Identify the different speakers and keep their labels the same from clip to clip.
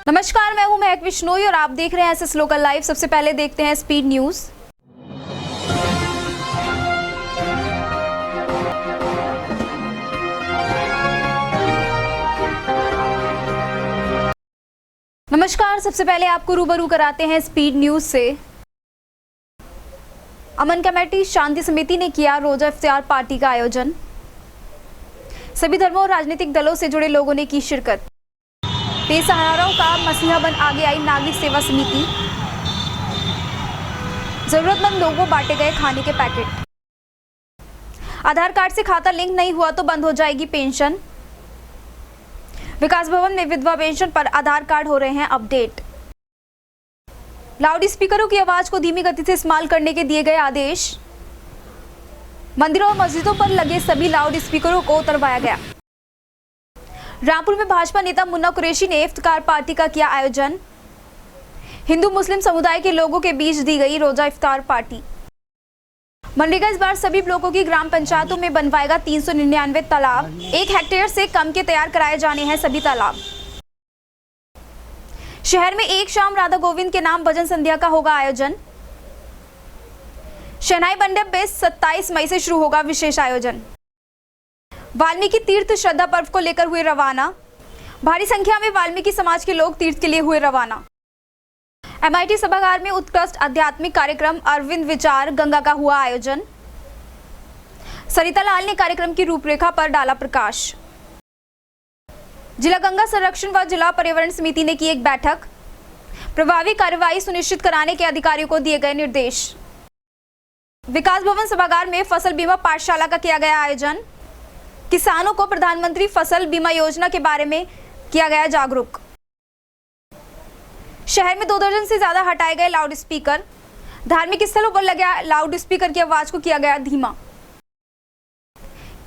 Speaker 1: नमस्कार, मैं हूं महक विश्नोई और आप देख रहे हैं एसएस लोकल लाइव। सबसे पहले देखते हैं स्पीड न्यूज। नमस्कार, सबसे पहले आपको रूबरू कराते हैं स्पीड न्यूज से। अमन कमेटी शांति समिति ने किया रोजा इफ्तियार पार्टी का आयोजन। सभी धर्मों और राजनीतिक दलों से जुड़े लोगों ने की शिरकत। बेसहाराओं का मसीहा बन आगे आई नागरिक सेवा समिति। जरूरतमंद लोगों को बांटे गए खाने के पैकेट। आधार कार्ड से खाता लिंक नहीं हुआ तो बंद हो जाएगी पेंशन। विकास भवन में विधवा पेंशन पर आधार कार्ड हो रहे हैं अपडेट। लाउड स्पीकरों की आवाज को धीमी गति से इस्तेमाल करने के दिए गए आदेश। मंदिरों और मस्जिदों पर लगे सभी लाउड स्पीकरों को उतरवाया गया। रामपुर में भाजपा नेता मुन्ना कुरैशी ने इफ्तार पार्टी का किया आयोजन। हिंदू मुस्लिम समुदाय के लोगों के बीच दी गई रोजा इफ्तार पार्टी। मनरेगा इस बार सभी ब्लॉकों की ग्राम पंचायतों में बनवाएगा 399 तालाब। 1 हेक्टेयर से कम के तैयार कराए जाने हैं सभी तालाब। शहर में एक शाम राधा गोविंद के नाम भजन संध्या का होगा आयोजन। शहनाई मंडप में 27 मई से शुरू होगा विशेष आयोजन। वाल्मीकि तीर्थ श्रद्धा पर्व को लेकर हुए रवाना। भारी संख्या में वाल्मीकि समाज के लोग तीर्थ के लिए हुए रवाना। एमआईटी सभागार में उत्कृष्ट आध्यात्मिक कार्यक्रम अरविंद विचार गंगा का हुआ आयोजन। सरिता लाल ने कार्यक्रम की रूपरेखा पर डाला प्रकाश। जिला गंगा संरक्षण व जिला पर्यावरण समिति ने की एक बैठक। प्रभावी कार्रवाई सुनिश्चित कराने के अधिकारियों को दिए गए निर्देश। विकास भवन सभागार में फसल बीमा पाठशाला का किया गया आयोजन। किसानों को प्रधानमंत्री फसल बीमा योजना के बारे में किया गया जागरूक। शहर में 2 दर्जन से ज्यादा हटाए गए लाउड स्पीकर। धार्मिक स्थलों पर लगे लाउड स्पीकर की आवाज को किया गया धीमा।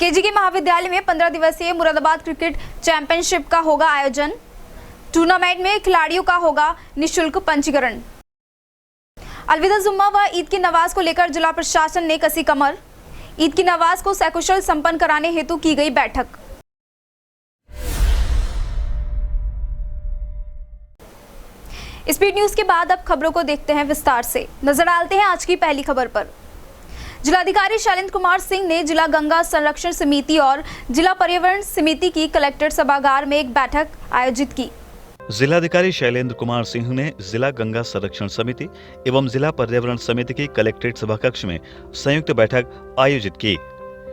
Speaker 1: केजीके महाविद्यालय में 15 दिवसीय मुरादाबाद क्रिकेट चैंपियनशिप का होगा आयोजन। टूर्नामेंट में खिलाड़ियों का होगा निःशुल्क पंजीकरण। अलविदा जुम्मा व ईद की नमाज को लेकर जिला प्रशासन ने कसी कमर। ईद की नमाज को सकुशल संपन्न कराने हेतु की गई बैठक। स्पीड न्यूज के बाद अब खबरों को देखते हैं विस्तार से। नजर डालते हैं आज की पहली खबर पर। जिलाधिकारी शैलेंद्र कुमार सिंह ने जिला गंगा संरक्षण समिति और जिला पर्यावरण समिति की कलेक्टर सभागार में एक बैठक आयोजित की।
Speaker 2: जिलाधिकारी शैलेंद्र कुमार सिंह ने जिला गंगा संरक्षण समिति एवं जिला पर्यावरण समिति की कलेक्ट्रेट सभाकक्ष में संयुक्त बैठक आयोजित की।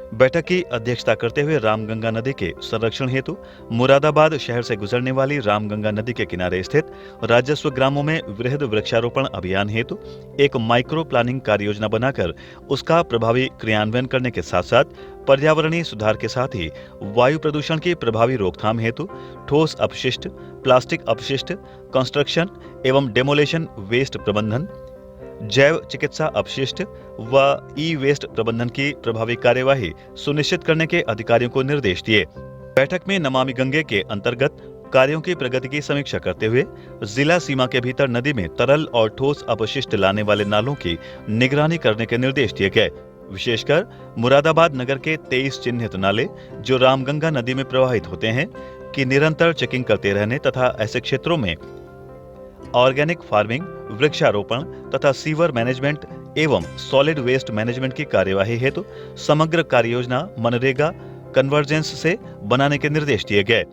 Speaker 2: बैठक की अध्यक्षता करते हुए रामगंगा नदी के संरक्षण हेतु मुरादाबाद शहर से गुजरने वाली रामगंगा नदी के किनारे स्थित राजस्व ग्रामों में वृहद वृक्षारोपण अभियान हेतु एक माइक्रो प्लानिंग कार्ययोजना बनाकर उसका प्रभावी क्रियान्वयन करने के साथ साथ पर्यावरणीय सुधार के साथ ही वायु प्रदूषण की प्रभावी रोकथाम हेतु ठोस अपशिष्ट, प्लास्टिक अपशिष्ट, कंस्ट्रक्शन एवं डेमोलेशन वेस्ट प्रबंधन, जैव चिकित्सा अपशिष्ट व ई वेस्ट प्रबंधन की प्रभावी कार्यवाही सुनिश्चित करने के अधिकारियों को निर्देश दिए। बैठक में नमामि गंगे के अंतर्गत कार्यों की प्रगति की समीक्षा करते हुए जिला सीमा के भीतर नदी में तरल और ठोस अपशिष्ट लाने वाले नालों की निगरानी करने के निर्देश दिए गए। विशेषकर मुरादाबाद नगर के 23 चिन्हित नाले जो रामगंगा नदी में प्रवाहित होते हैं की निरंतर चेकिंग करते रहने तथा ऐसे क्षेत्रों में ऑर्गेनिक फार्मिंग, वृक्षारोपण तथा सीवर मैनेजमेंट एवं सॉलिड वेस्ट मैनेजमेंट की कार्यवाही हेतु समग्र कार्ययोजना मनरेगा कन्वर्जेंस से बनाने के निर्देश दिए गए।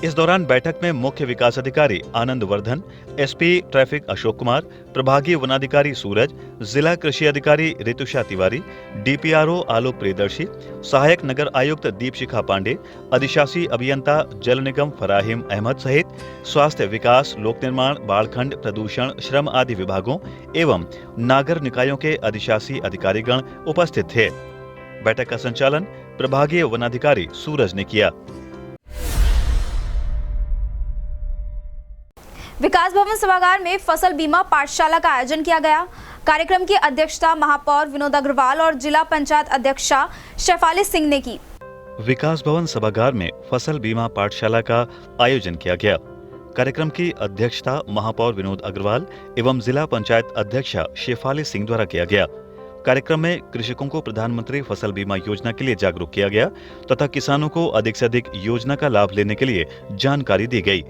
Speaker 2: इस दौरान बैठक में मुख्य विकास अधिकारी आनंद वर्धन, एसपी ट्रैफिक अशोक कुमार, प्रभागीय वनाधिकारी सूरज, जिला कृषि अधिकारी ऋतुषा तिवारी, डीपीआरओ आलोक प्रियदर्शी, सहायक नगर आयुक्त दीपशिखा पांडे, अधिशासी अभियंता जल निगम फराहिम अहमद सहित स्वास्थ्य, विकास, लोक निर्माण, बाढ़खंड, प्रदूषण, श्रम आदि विभागों एवं नागर निकायों के अधिशासी अधिकारीगण उपस्थित थे। बैठक का संचालन प्रभागीय वनाधिकारी सूरज ने किया।
Speaker 1: विकास भवन सभागार में फसल बीमा पाठशाला का आयोजन किया गया। कार्यक्रम की अध्यक्षता महापौर विनोद अग्रवाल और जिला पंचायत अध्यक्षा शेफाली सिंह ने की।
Speaker 2: विकास भवन सभागार में फसल बीमा पाठशाला का आयोजन किया गया। कार्यक्रम की अध्यक्षता महापौर विनोद अग्रवाल एवं जिला पंचायत अध्यक्षा शेफाली सिंह द्वारा किया गया। कार्यक्रम में कृषकों को प्रधानमंत्री फसल बीमा योजना के लिए जागरूक किया गया तथा किसानों को अधिक से अधिक योजना का लाभ लेने के लिए जानकारी दी गई।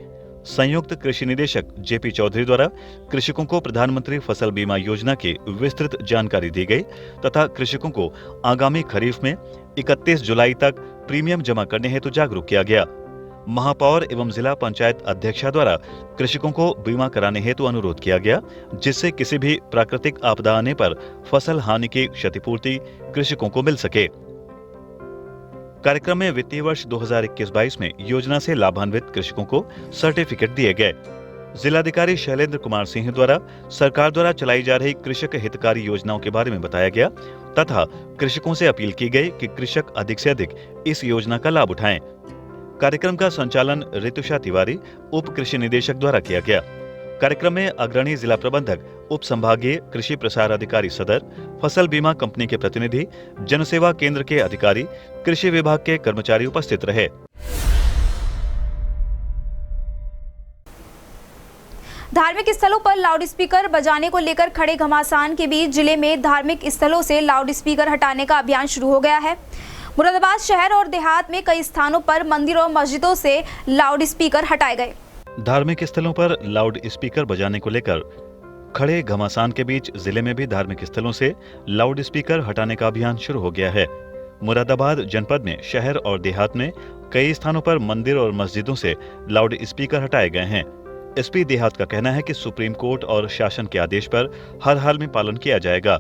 Speaker 2: संयुक्त कृषि निदेशक जेपी चौधरी द्वारा कृषकों को प्रधानमंत्री फसल बीमा योजना की विस्तृत जानकारी दी गई तथा कृषकों को आगामी खरीफ में 31 जुलाई तक प्रीमियम जमा करने हेतु जागरूक किया गया। महापौर एवं जिला पंचायत अध्यक्षा द्वारा कृषकों को बीमा कराने हेतु अनुरोध किया गया, जिससे किसी भी प्राकृतिक आपदा आने पर फसल हानि की क्षतिपूर्ति कृषकों को मिल सके। कार्यक्रम में वित्तीय वर्ष 2021-22 में योजना से लाभान्वित कृषकों को सर्टिफिकेट दिए गए। जिलाधिकारी शैलेंद्र कुमार सिंह द्वारा सरकार द्वारा चलाई जा रही कृषक हितकारी योजनाओं के बारे में बताया गया तथा कृषकों से अपील की गई कि कृषक अधिक से अधिक इस योजना का लाभ उठाएं। कार्यक्रम का संचालन ऋतुषा तिवारी उप कृषि निदेशक द्वारा किया गया। कार्यक्रम में अग्रणी जिला प्रबंधक, उप संभागीय कृषि प्रसार अधिकारी सदर, फसल बीमा कंपनी के प्रतिनिधि, जनसेवा केंद्र के अधिकारी, कृषि विभाग के कर्मचारी उपस्थित रहे।
Speaker 1: धार्मिक स्थलों पर लाउडस्पीकर बजाने को लेकर खड़े घमासान के बीच जिले में धार्मिक स्थलों से लाउडस्पीकर हटाने का अभियान शुरू हो गया है। मुरादाबाद शहर और देहात में कई स्थानों पर मंदिरों और मस्जिदों से लाउडस्पीकर हटाए गए।
Speaker 2: धार्मिक स्थलों पर लाउड स्पीकर बजाने को लेकर खड़े घमासान के बीच जिले में भी धार्मिक स्थलों से लाउड स्पीकर हटाने का अभियान शुरू हो गया है। मुरादाबाद जनपद में शहर और देहात में कई स्थानों पर मंदिर और मस्जिदों से लाउड स्पीकर हटाए गए हैं। एसपी देहात का कहना है कि सुप्रीम कोर्ट और शासन के आदेश पर हर हाल में पालन किया जाएगा।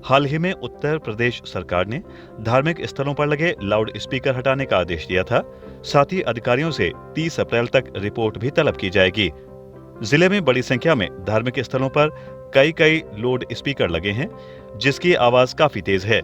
Speaker 2: हाल ही में उत्तर प्रदेश सरकार ने धार्मिक स्थलों पर लगे लाउड स्पीकर हटाने का आदेश दिया था। साथ ही अधिकारियों से 30 अप्रैल तक रिपोर्ट भी तलब की जाएगी। जिले में बड़ी संख्या में धार्मिक स्थलों पर कई लाउड स्पीकर लगे हैं, जिसकी आवाज काफी तेज है।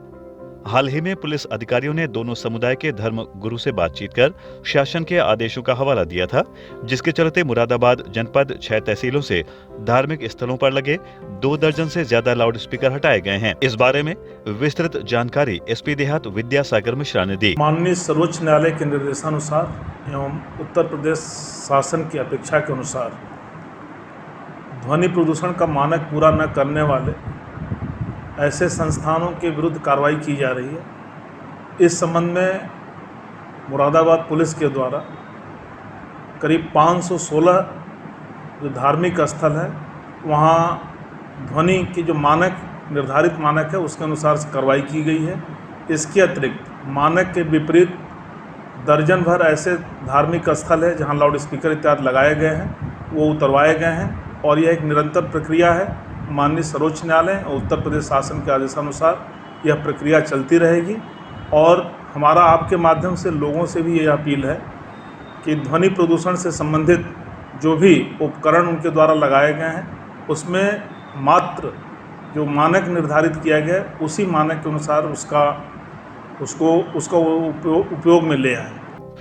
Speaker 2: हाल ही में पुलिस अधिकारियों ने दोनों समुदाय के धर्म गुरु से बातचीत कर शासन के आदेशों का हवाला दिया था, जिसके चलते मुरादाबाद जनपद 6 तहसीलों से धार्मिक स्थलों पर लगे 2 दर्जन से ज्यादा लाउड स्पीकर हटाए गए हैं। इस बारे में विस्तृत जानकारी एसपी देहात विद्यासागर मिश्रा ने दी।
Speaker 3: माननीय सर्वोच्च न्यायालय के निर्देशानुसार एवं उत्तर प्रदेश शासन की अपेक्षा के अनुसार ध्वनि प्रदूषण का मानक पूरा न करने वाले ऐसे संस्थानों के विरुद्ध कार्रवाई की जा रही है। इस संबंध में मुरादाबाद पुलिस के द्वारा करीब 516 जो धार्मिक स्थल है वहाँ ध्वनि की जो मानक निर्धारित मानक है उसके अनुसार से कार्रवाई की गई है। इसके अतिरिक्त मानक के विपरीत दर्जन भर ऐसे धार्मिक स्थल है जहाँ लाउड स्पीकर इत्यादि लगाए गए हैं, वो उतरवाए गए हैं और यह एक निरंतर प्रक्रिया है। माननीय सर्वोच्च न्यायालय और उत्तर प्रदेश शासन के आदेशानुसार यह प्रक्रिया चलती रहेगी और हमारा आपके माध्यम से लोगों से भी यह अपील है कि ध्वनि प्रदूषण से संबंधित जो भी उपकरण उनके द्वारा लगाए गए हैं उसमें मात्र जो मानक निर्धारित किया गया है उसी मानक के अनुसार उसको उपयोग में ले आए।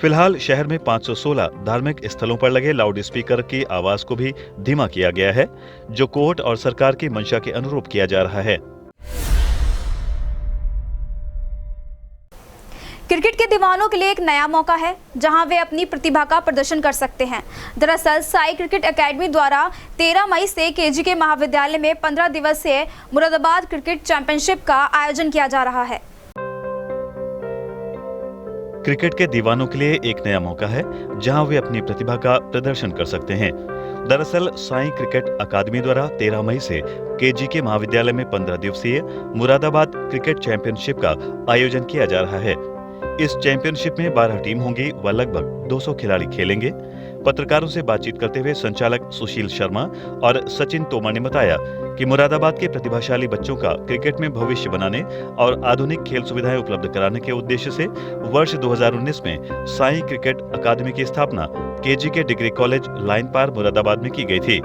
Speaker 2: फिलहाल शहर में 516 धार्मिक स्थलों पर लगे लाउड स्पीकर की आवाज को भी धीमा किया गया है, जो कोर्ट और सरकार की मंशा के अनुरूप किया जा रहा है।
Speaker 1: क्रिकेट के दीवानों के लिए एक नया मौका है जहां वे अपनी प्रतिभा का प्रदर्शन कर सकते हैं। दरअसल साई क्रिकेट एकेडमी द्वारा 13 मई से केजी के महाविद्यालय में 15 दिवसीय मुरादाबाद क्रिकेट चैंपियनशिप का आयोजन किया जा रहा है।
Speaker 2: क्रिकेट के दीवानों के लिए एक नया मौका है जहां वे अपनी प्रतिभा का प्रदर्शन कर सकते हैं। दरअसल साई क्रिकेट अकादमी द्वारा 13 मई से केजी के महाविद्यालय में 15 दिवसीय मुरादाबाद क्रिकेट चैंपियनशिप का आयोजन किया जा रहा है। इस चैंपियनशिप में 12 टीम होंगी व लगभग 200 खिलाड़ी खेलेंगे। पत्रकारों से बातचीत करते हुए संचालक सुशील शर्मा और सचिन तोमर ने बताया कि मुरादाबाद के प्रतिभाशाली बच्चों का क्रिकेट में भविष्य बनाने और आधुनिक खेल सुविधाएं उपलब्ध कराने के उद्देश्य से वर्ष 2019 में साई क्रिकेट अकादमी की स्थापना केजी के डिग्री कॉलेज लाइन पार मुरादाबाद में की गई थी।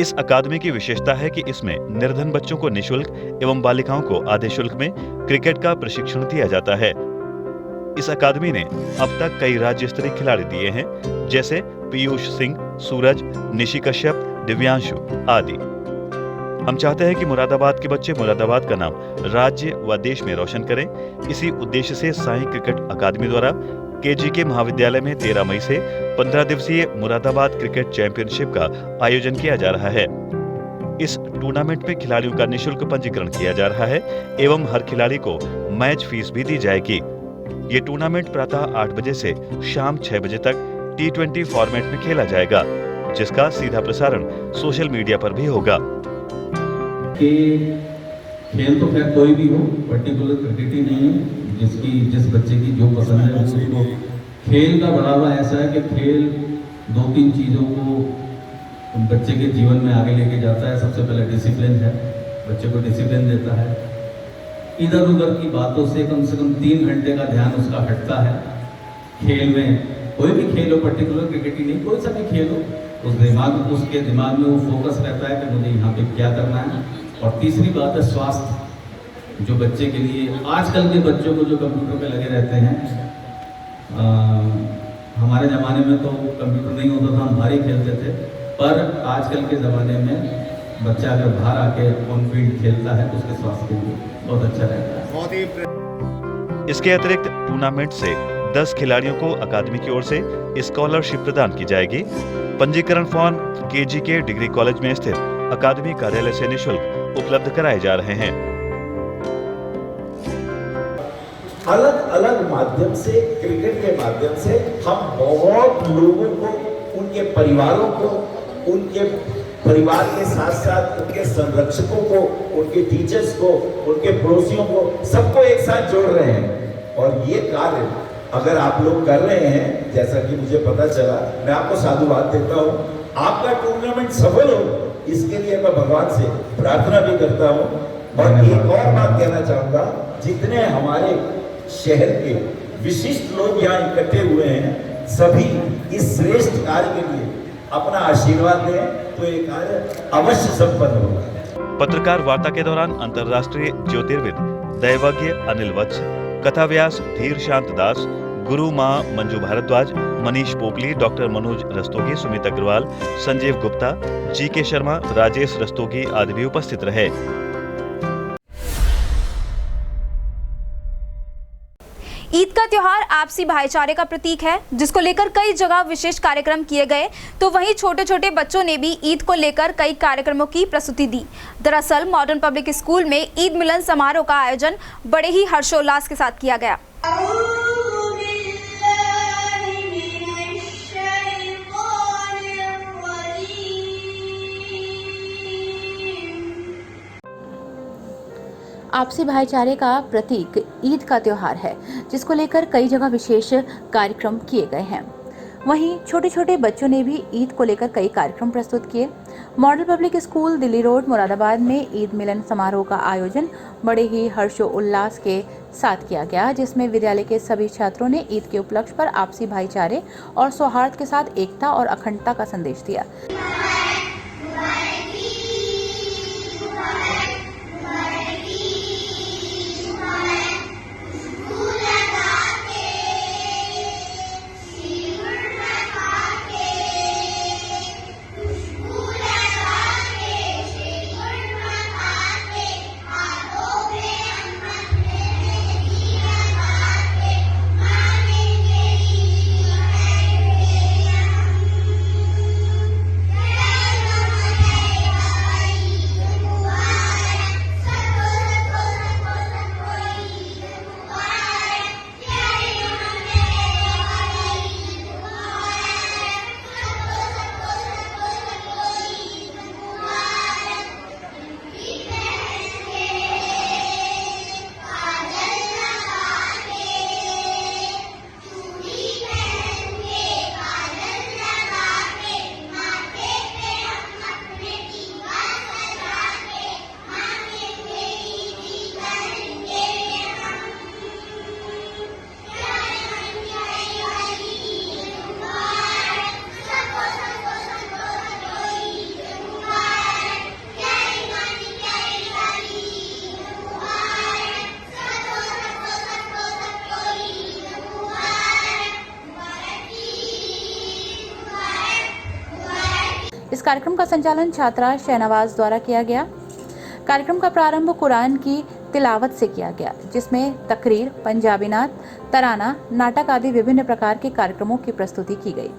Speaker 2: इस अकादमी की विशेषता है कि इसमें निर्धन बच्चों को निःशुल्क एवं बालिकाओं को आधे शुल्क में क्रिकेट का प्रशिक्षण दिया जाता है। इस अकादमी ने अब तक कई राज्य स्तरीय खिलाड़ी दिए हैं, जैसे पीयूष सिंह, सूरज, निशी कश्यप, दिव्यांशु आदि। हम चाहते हैं कि मुरादाबाद के बच्चे मुरादाबाद का नाम राज्य व देश में रोशन करें। इसी उद्देश्य से साई क्रिकेट अकादमी द्वारा केजी के महाविद्यालय में 13 मई से 15 दिवसीय मुरादाबाद क्रिकेट चैंपियनशिप का आयोजन किया जा रहा है। इस टूर्नामेंट में खिलाड़ियों का निःशुल्क पंजीकरण किया जा रहा है एवं हर खिलाड़ी को मैच फीस भी दी जाएगी। ये टूर्नामेंट प्रातः 8 बजे से शाम 6 बजे तक T20 फॉर्मेट में खेला जाएगा, जिसका सीधा प्रसारण सोशल मीडिया पर भी होगा।
Speaker 4: कि खेल तो खैर कोई भी हो, पर्टिकुलर क्रिकेट ही नहीं है, जिस बच्चे की जो पसंद है उसको खेल का बढ़ावा ऐसा है कि खेल 2-3 चीज़ों को बच्चे के जीवन में आगे लेके जाता है। सबसे पहले डिसिप्लिन है, बच्चे को डिसिप्लिन देता है। इधर उधर की बातों से कम 3 घंटे का ध्यान उसका हटता है। खेल में कोई भी खेल हो, पर्टिकुलर क्रिकेट ही नहीं, कोई सा भी खेल हो, उसके दिमाग में वो फोकस रहता है कि मुझे यहाँ पे क्या करना है। और तीसरी बात है स्वास्थ्य, जो बच्चे के लिए आजकल के बच्चों को जो कंप्यूटर पे लगे रहते हैं, हमारे ज़माने में तो कंप्यूटर नहीं होता था, हम बाहर ही खेलते थे, पर आजकल के ज़माने में बच्चा अगर बाहर आके ऑन फील्ड खेलता है तो उसके स्वास्थ्य के लिए बहुत अच्छा रहता है।
Speaker 2: इसके अतिरिक्त टूर्नामेंट से 10 खिलाड़ियों को अकादमी की ओर से स्कॉलरशिप प्रदान की जाएगी। पंजीकरण फॉर्म KG के डिग्री कॉलेज में स्थित अकादमी कार्यालय से निःशुल्क उपलब्ध कराए जा रहे हैं।
Speaker 5: अलग अलग माध्यम से, क्रिकेट के माध्यम से हम बहुत लोगों को, उनके परिवारों को, उनके परिवार के साथ साथ उनके संरक्षकों को, उनके टीचर्स को, उनके पड़ोसियों को, सबको एक साथ जोड़ रहे हैं। और ये कार्य अगर आप लोग कर रहे हैं, जैसा कि मुझे पता चला, मैं आपको साधुवाद देता हूँ। आपका टूर्नामेंट सफल हो, इसके लिए मैं भगवान से प्रार्थना भी करता हूँ। और एक और बात कहना चाहूँगा, जितने हमारे शहर के विशिष्ट लोग यहाँ इकट्ठे हुए हैं, सभी इस श्रेष्ठ कार्य के लिए अपना आशीर्वाद दें तो ये कार्य अवश्य संपन्न होगा।
Speaker 2: पत्रकार वार्ता के दौरान अंतर्राष्ट्रीय ज्योतिर्विद दैवज्ञ अनिल वत्स, कथाव्यास धीर शांत दास, गुरु मां मंजू भारद्वाज, मनीष पोपली, डॉक्टर मनोज रस्तोगी, सुमित अग्रवाल, संजीव गुप्ता, GK शर्मा, राजेश रस्तोगी आदि भी उपस्थित रहे।
Speaker 1: ईद का त्योहार आपसी भाईचारे का प्रतीक है, जिसको लेकर कई जगह विशेष कार्यक्रम किए गए, तो वहीं छोटे छोटे बच्चों ने भी ईद को लेकर कई कार्यक्रमों की प्रस्तुति दी। दरअसल मॉडर्न पब्लिक स्कूल में ईद मिलन समारोह का आयोजन बड़े ही हर्षोल्लास के साथ किया गया।
Speaker 6: आपसी भाईचारे का प्रतीक ईद का त्योहार है, जिसको लेकर कई जगह विशेष कार्यक्रम किए गए हैं। वहीं छोटे छोटे बच्चों ने भी ईद को लेकर कई कार्यक्रम प्रस्तुत किए। Model public school Delhi road Moradabad में ईद मिलन समारोह का आयोजन बड़े ही हर्षोल्लास के साथ किया गया, जिसमें विद्यालय के सभी छात्रों ने ईद के उपलक्ष्य पर आपसी भाईचारे और सौहार्द के साथ एकता और अखंडता का संदेश दिया। इस कार्यक्रम का संचालन छात्रा शहनवाज द्वारा किया गया। कार्यक्रम का प्रारंभ कुरान की तिलावत से किया गया, जिसमें तकरीर, पंजाबी नात, तराना, नाटक आदि विभिन्न प्रकार के कार्यक्रमों की प्रस्तुति की गई।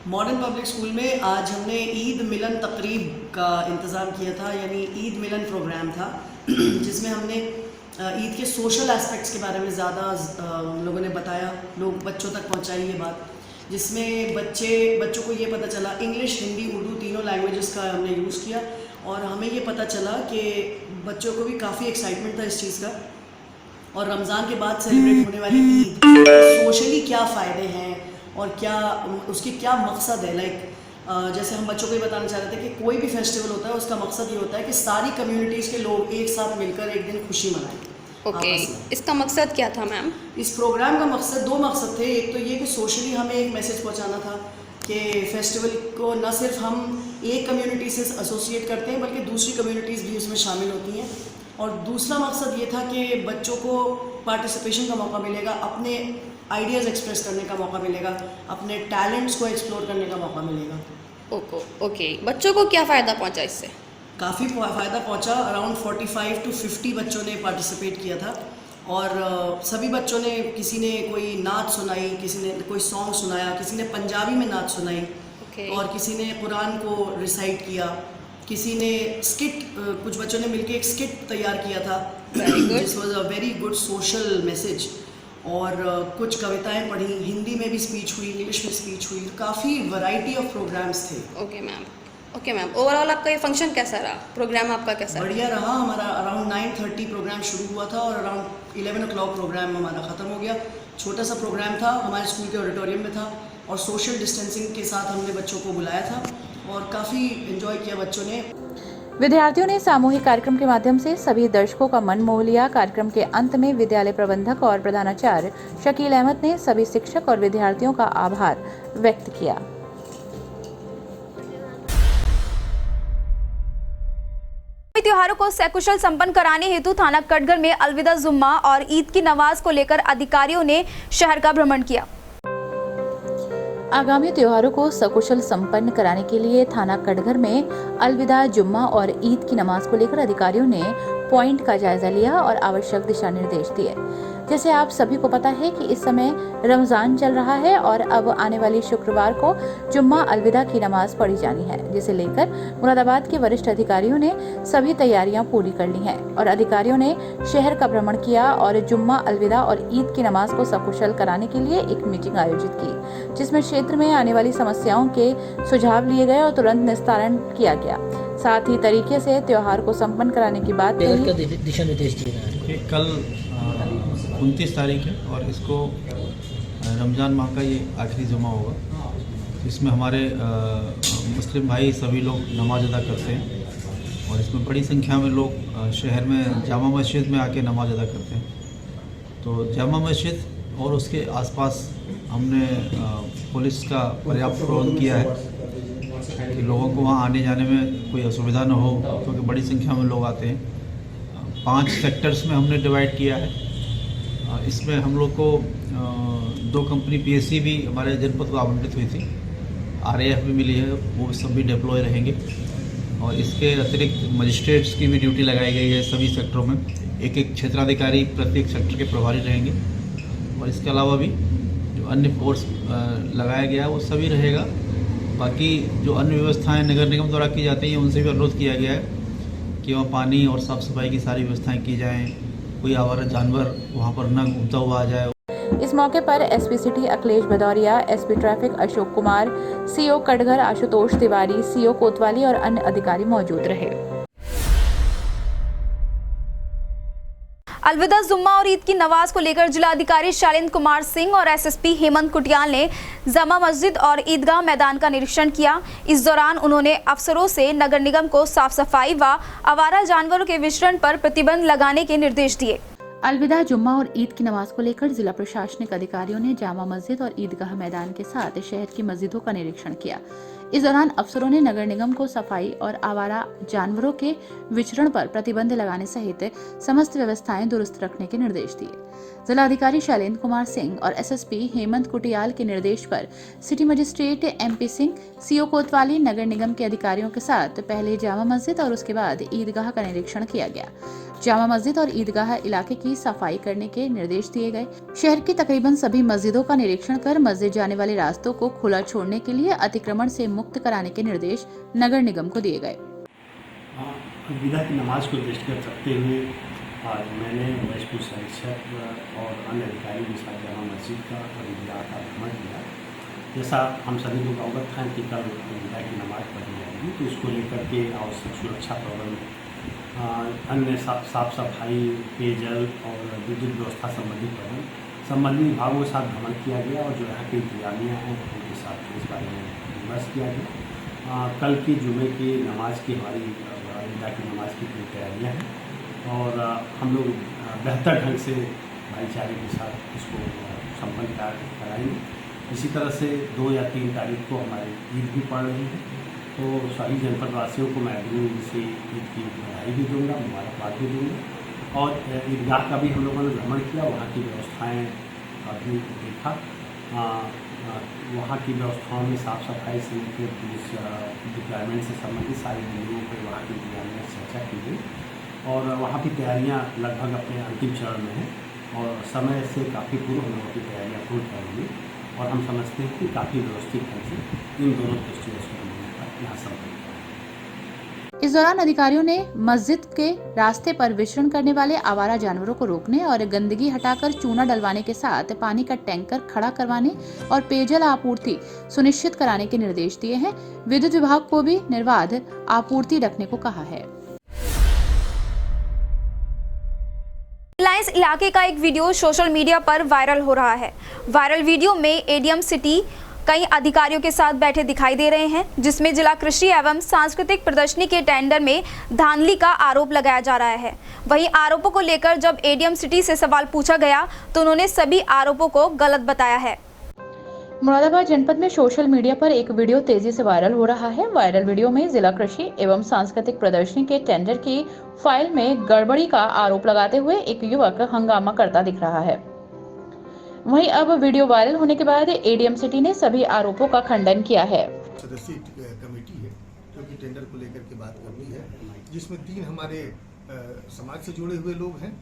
Speaker 7: मॉडर्न पब्लिक स्कूल में आज हमने ईद मिलन तकरीब का इंतज़ाम किया था, यानी ईद मिलन प्रोग्राम था, जिसमें हमने ईद के सोशल एस्पेक्ट्स के बारे में ज़्यादा लोगों ने बताया, लोग बच्चों तक पहुंचाई ये बात जिसमें बच्चों को ये पता चला, इंग्लिश, हिंदी, उर्दू तीनों लैंग्वेजेस का हमने यूज़ किया और हमें ये पता चला कि बच्चों को भी काफ़ी एक्साइटमेंट था इस चीज़ का। और रमज़ान के बाद सेलिब्रेट होने वाली ईद, सोशली क्या फ़ायदे हैं और क्या उसके क्या मकसद है। जैसे हम बच्चों को ये बताना चाह रहे थे कि कोई भी फेस्टिवल होता है उसका मकसद ये होता है कि सारी कम्युनिटीज़ के लोग एक साथ मिलकर एक दिन खुशी मनाएं।
Speaker 8: ओके, इसका मकसद क्या था मैम?
Speaker 7: इस प्रोग्राम का मकसद, दो मकसद थे। एक तो ये कि सोशली हमें एक मैसेज पहुंचाना था कि फेस्टिवल को न सिर्फ हम एक कम्युनिटी से एसोसिएट करते हैं बल्कि दूसरी कम्युनिटीज़ भी उसमें शामिल होती हैं। और दूसरा मकसद ये था कि बच्चों को पार्टिसिपेशन का मौका मिलेगा, अपने आइडियाज़ एक्सप्रेस करने का मौका मिलेगा, अपने टैलेंट्स को एक्सप्लोर करने का मौका मिलेगा।
Speaker 8: ओके, बच्चों को क्या फ़ायदा पहुंचा इससे?
Speaker 7: काफ़ी फ़ायदा पहुंचा। अराउंड 45 to 50 बच्चों ने पार्टिसिपेट किया था और सभी बच्चों ने, किसी ने कोई नात सुनाई, किसी ने कोई सॉन्ग सुनाया, किसी ने पंजाबी में नात सुनाई और किसी ने कुरान को रिसाइट किया, किसी ने स्किट, कुछ बच्चों ने मिलकर एक स्किट तैयार किया था this was a very good social message. और कुछ कविताएं पढ़ी, हिंदी में भी स्पीच हुई, इंग्लिश में स्पीच हुई, काफ़ी वैरायटी ऑफ प्रोग्राम्स थे।
Speaker 8: ओके मैम, ओवरऑल आपका ये फंक्शन कैसा रहा? प्रोग्राम आपका कैसा रहा?
Speaker 7: बढ़िया रहा। हमारा अराउंड 9:30 प्रोग्राम शुरू हुआ था और अराउंड 11 o'clock प्रोग्राम हमारा ख़त्म हो गया। छोटा सा प्रोग्राम था, हमारे स्कूल के ऑडिटोरियम में था और सोशल डिस्टेंसिंग के साथ हमने बच्चों को बुलाया था और काफ़ी इन्जॉय किया बच्चों ने।
Speaker 6: विद्यार्थियों ने सामूहिक कार्यक्रम के माध्यम से सभी दर्शकों का मन मोह लिया। कार्यक्रम के अंत में विद्यालय प्रबंधक और प्रधानाचार्य शकील अहमद ने सभी शिक्षक और विद्यार्थियों का आभार व्यक्त किया।
Speaker 1: त्योहारों को सकुशल संपन्न कराने हेतु थाना कटघर में अलविदा जुम्मा और ईद की नमाज को लेकर अधिकारियों ने शहर का भ्रमण किया।
Speaker 6: आगामी त्योहारों को सकुशल संपन्न कराने के लिए थाना कटघर में अलविदा जुम्मा और ईद की नमाज को लेकर अधिकारियों ने पॉइंट का जायजा लिया और आवश्यक दिशा निर्देश दिए। जैसे आप सभी को पता है कि इस समय रमजान चल रहा है और अब आने वाली शुक्रवार को जुम्मा अलविदा की नमाज पढ़ी जानी है, जिसे लेकर मुरादाबाद के वरिष्ठ अधिकारियों ने सभी तैयारियां पूरी कर ली हैं और अधिकारियों ने शहर का भ्रमण किया और जुम्मा अलविदा और ईद की नमाज को सकुशल कराने के लिए एक मीटिंग आयोजित की, जिसमें क्षेत्र में आने वाली समस्याओं के सुझाव लिए गए और तुरंत निस्तारण किया गया। साथ ही तरीके से त्योहार को संपन्न कराने की बात
Speaker 9: दिशा निर्देश दिए गए।
Speaker 10: कल 29 तारीख है और इसको रमज़ान माह का ये आखिरी जुमा होगा। इसमें हमारे मुस्लिम भाई सभी लोग नमाज अदा करते हैं और इसमें बड़ी संख्या में लोग शहर में जामा मस्जिद में आके नमाज अदा करते हैं। तो जामा मस्जिद और उसके आसपास हमने पुलिस का पर्याप्त प्रबंध किया है कि लोगों को वहाँ आने जाने में कोई असुविधा न हो, क्योंकि बड़ी संख्या में लोग आते हैं। 5 सेक्टर्स में हमने डिवाइड किया है। इसमें हम लोग को 2 कंपनी PSC भी हमारे जनपद को आवंटित हुई थी, RAF भी मिली है, वो सब भी डिप्लॉय रहेंगे और इसके अतिरिक्त मजिस्ट्रेट्स की भी ड्यूटी लगाई गई है। सभी सेक्टरों में एक क्षेत्राधिकारी प्रत्येक सेक्टर के प्रभारी रहेंगे और इसके अलावा भी जो अन्य फोर्स लगाया गया है वो सभी रहेगा। बाकी जो अन्य व्यवस्थाएं नगर निगम द्वारा की जाती हैं उनसे भी अनुरोध किया गया है कि वहाँ पानी और साफ़ सफाई की सारी व्यवस्थाएं की जाएं, कोई आवारा जानवर वहाँ पर न घूमता हुआ आ जाए।
Speaker 6: इस मौके पर SP city Akhilesh Bhadauria, SP traffic Ashok Kumar, CO Katghar Ashutosh Tiwari, CO कोतवाली और अन्य अधिकारी मौजूद रहे।
Speaker 1: अलविदा जुम्मा और ईद की नमाज को लेकर जिलाधिकारी शैलेंद्र कुमार सिंह और SSP हेमंत कुटियाल ने जामा मस्जिद और ईदगाह मैदान का निरीक्षण किया। इस दौरान उन्होंने अफसरों से नगर निगम को साफ सफाई व आवारा जानवरों के विचरण पर प्रतिबंध लगाने के निर्देश दिए।
Speaker 6: अलविदा जुम्मा और ईद की नमाज को लेकर जिला प्रशासनिक अधिकारियों ने जामा मस्जिद और ईदगाह मैदान के साथ शहर की मस्जिदों का निरीक्षण किया। इस दौरान अफसरों ने नगर निगम को सफाई और आवारा जानवरों के विचरण पर प्रतिबंध लगाने सहित समस्त व्यवस्थाएं दुरुस्त रखने के निर्देश दिए। जिलाधिकारी शैलेंद्र कुमार सिंह और SSP हेमंत कुटियाल के निर्देश पर city magistrate MP Singh, CO कोतवाली नगर निगम के अधिकारियों के साथ पहले जामा मस्जिद और उसके बाद ईदगाह का निरीक्षण किया गया। जामा मस्जिद और ईदगाह इलाके की सफाई करने के निर्देश दिए गए। शहर की तकरीबन सभी मस्जिदों का निरीक्षण कर मस्जिद जाने वाले रास्तों को खुला छोड़ने के लिए अतिक्रमण से मुक्त कराने के निर्देश नगर निगम को दिए गए।
Speaker 9: अलविदा की नमाज को दृष्टिगत रखते हुए आज मैंने वैशपुर साहिब और अन्य अधिकारियों के साथ जामा मस्जिद का और ईदगाह का भ्रमण किया जैसा हम सभी लोग अवगत हैं कि कल ईद की नमाज पढ़ी जाएगी, तो इसको लेकर के आवश्यक सुरक्षा प्रबंध, अन्य साफ सफाई, पेयजल और विद्युत व्यवस्था संबंधित विभागों के साथ भ्रमण किया गया और जो यहाँ की इंतजामिया हैं उनके साथ इस बारे में विमर्श किया गया। कल की जुमे की नमाज की हमारी ईद की नमाज की पूरी तैयारियाँ हैं और हम लोग बेहतर ढंग से भाईचारे के साथ इसको संपन्न कराएंगे। इसी तरह से 2 या 3 तारीख को हमारी ईद भी पड़ रही है, तो सभी जनपद वासियों को मैं अग्रिम से ईद की बधाई भी दूंगा, मुबारकबाद भी दूंगा। और ईदगाह का भी हम लोगों ने भ्रमण किया, वहाँ की व्यवस्थाएँ भी देखा। वहाँ की व्यवस्थाओं में साफ़ सफाई से लेकर पुलिस डिप्लॉयमेंट से संबंधित सारी बिंदुओं पर वहाँ की तैयारियाँ चर्चा की गई और वहाँ की तैयारियाँ लगभग अपने अंतिम चरण में हैं और समय से काफ़ी पूर्व हम लोगों की तैयारियाँ पूर्ण करेंगे और हम समझते हैं कि काफ़ी व्यवस्थित ढंग से इन दोनों फेस्टिवल्स को यहाँ संपन्न।
Speaker 6: इस दौरान अधिकारियों ने मस्जिद के रास्ते पर विचरण करने वाले आवारा जानवरों को रोकने और गंदगी हटाकर चूना डलवाने के साथ पानी का टैंकर खड़ा करवाने और पेयजल आपूर्ति सुनिश्चित कराने के निर्देश दिए हैं। विद्युत विभाग को भी निर्बाध आपूर्ति रखने को कहा है।
Speaker 1: रिलायंस इलाके का एक वीडियो सोशल मीडिया पर वायरल हो रहा है। वायरल वीडियो में एडीएम सिटी कई अधिकारियों के साथ बैठे दिखाई दे रहे हैं, जिसमें जिला कृषि एवं सांस्कृतिक प्रदर्शनी के टेंडर में धांधली का आरोप लगाया जा रहा है। वहीं आरोपों को लेकर जब एडीएम सिटी से सवाल पूछा गया तो उन्होंने सभी आरोपों को गलत बताया है।
Speaker 6: मुरादाबाद जनपद में सोशल मीडिया पर एक वीडियो तेजी से वायरल हो रहा है। वायरल वीडियो में जिला कृषि एवं सांस्कृतिक प्रदर्शनी के टेंडर की फाइल में गड़बड़ी का आरोप लगाते हुए एक युवक हंगामा करता दिख रहा है। वहीं अब वीडियो वायरल होने के बाद एडीएम सिटी ने सभी आरोपों का खंडन किया है।
Speaker 11: सदस्यीय कमेटी है जो कि टेंडर को लेकर के बात करनी है, जिसमें 3 हमारे समाज से जुड़े हुए लोग हैं,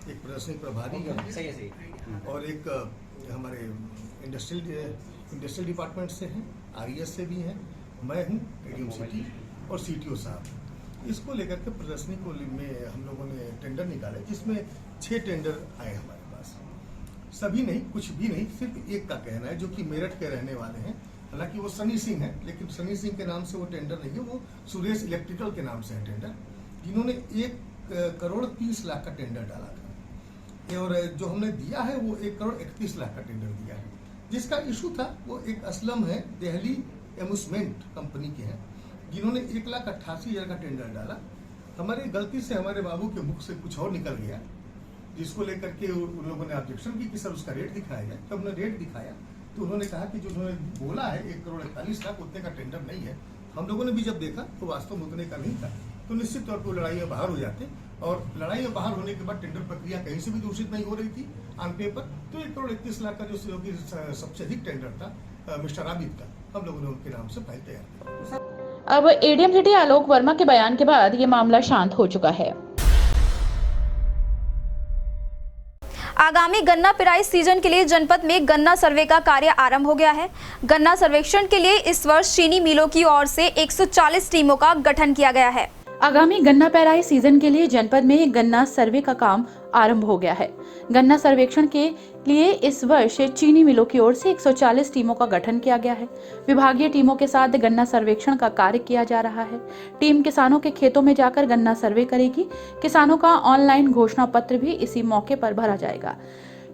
Speaker 11: एक प्रदर्शनी प्रभारी है और एक हमारे इंडस्ट्रियल डिपार्टमेंट से हैं, आरईएस से भी हैं, मैं हूं एडीएम सिटी और सीटीओ साहब। इसको लेकर के प्रदर्शनी को में हम लोगों ने टेंडर निकाले, जिसमें 6 टेंडर आए हमारे पास। सभी नहीं, कुछ भी नहीं, सिर्फ एक का कहना है जो कि मेरठ के रहने वाले हैं। हालांकि वो सनी सिंह है, लेकिन सनी सिंह के नाम से वो टेंडर नहीं है, वो सुरेश इलेक्ट्रिकल के नाम से है टेंडर, जिन्होंने 1 करोड़ 30 लाख का टेंडर डाला था और जो हमने दिया है वो 1 करोड़ 31 लाख का टेंडर दिया है। जिसका इशू था वो एक असलम है, दिल्ली एम्यूजमेंट कंपनी के हैं, जिन्होंने 1,88,000 का टेंडर डाला। हमारी गलती से हमारे बाबू के मुख से कुछ और निकल गया, जिसको लेकर के उन लोगों ने ऑब्जेक्शन की कि सर उसका रेट दिखाया जाए। तब हमने रेट दिखाया तो उन्होंने कहा कि जो उन्होंने बोला है 1 करोड़ 41 लाख, उतने का टेंडर नहीं है। हम लोगों ने भी जब देखा तो वास्तव में उतने का नहीं था, तो निश्चित तौर पर लड़ाई में बाहर हो जाते और लड़ाई में बाहर होने के बाद टेंडर प्रक्रिया कहीं से भी दूषित नहीं हो रही थी ऑन पेपर। तो 1 करोड़ 31 लाख का जो सबसे अधिक टेंडर था मिस्टर आबिद का, हम लोगों ने उनके नाम से फाइल तैयार की।
Speaker 6: अब एडीएम सिटी आलोक वर्मा के बयान के बाद ये मामला शांत हो चुका है।
Speaker 1: आगामी गन्ना पिराई सीजन के लिए जनपद में गन्ना सर्वे का कार्य आरंभ हो गया है। गन्ना सर्वेक्षण के लिए इस वर्ष चीनी मिलों की ओर से 140 टीमों का गठन किया गया है।
Speaker 6: आगामी गन्ना पेराई सीजन के लिए जनपद में गन्ना सर्वे का काम आरंभ हो गया है। गन्ना सर्वेक्षण के लिए इस वर्ष चीनी मिलों की ओर से 140 टीमों का गठन किया गया है। विभागीय टीमों के साथ गन्ना सर्वेक्षण का कार्य किया जा रहा है। टीम किसानों के खेतों में जाकर गन्ना सर्वे करेगी। किसानों का ऑनलाइन घोषणा पत्र भी इसी मौके पर भरा जाएगा।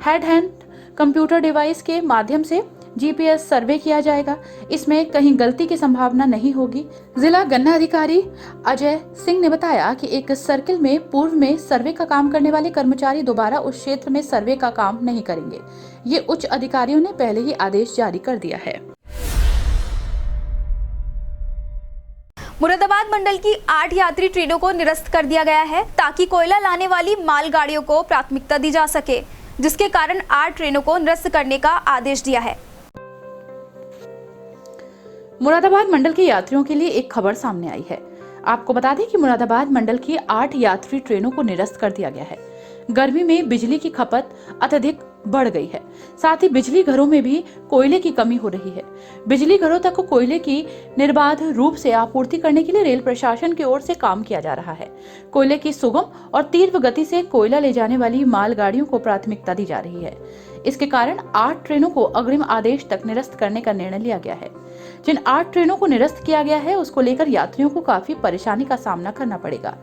Speaker 6: हैंड कंप्यूटर डिवाइस के माध्यम से जीपीएस सर्वे किया जाएगा। इसमें कहीं गलती की संभावना नहीं होगी। जिला गन्ना अधिकारी अजय सिंह ने बताया कि एक सर्किल में पूर्व में सर्वे का काम करने वाले कर्मचारी दोबारा उस क्षेत्र में सर्वे का काम नहीं करेंगे। ये उच्च अधिकारियों ने पहले ही आदेश जारी कर दिया है।
Speaker 1: मुरादाबाद मंडल की 8 यात्री ट्रेनों को निरस्त कर दिया गया है ताकि कोयला लाने वाली मालगाड़ियों को प्राथमिकता दी जा सके, जिसके कारण 8 ट्रेनों को निरस्त करने का आदेश दिया है।
Speaker 6: मुरादाबाद मंडल के यात्रियों के लिए एक खबर सामने आई है। आपको बता दें कि मुरादाबाद मंडल की 8 यात्री ट्रेनों को निरस्त कर दिया गया है। गर्मी में बिजली की खपत अत्यधिक बढ़ गई है। साथ ही बिजली घरों में भी कोयले की कमी हो रही है। बिजली घरों तक कोयले की निर्बाध रूप से आपूर्ति करने के लिए रेल प्रशासन की ओर से काम किया जा रहा है। कोयले की सुगम और तीव्र गति से कोयला ले जाने वाली मालगाड़ियों को प्राथमिकता दी जा रही है। इसके कारण 8 ट्रेनों को अग्रिम आदेश तक निरस्त करने का निर्णय लिया गया है। जिन 8 ट्रेनों को निरस्त किया गया है उसको लेकर यात्रियों को काफी परेशानी का सामना करना पड़ेगा।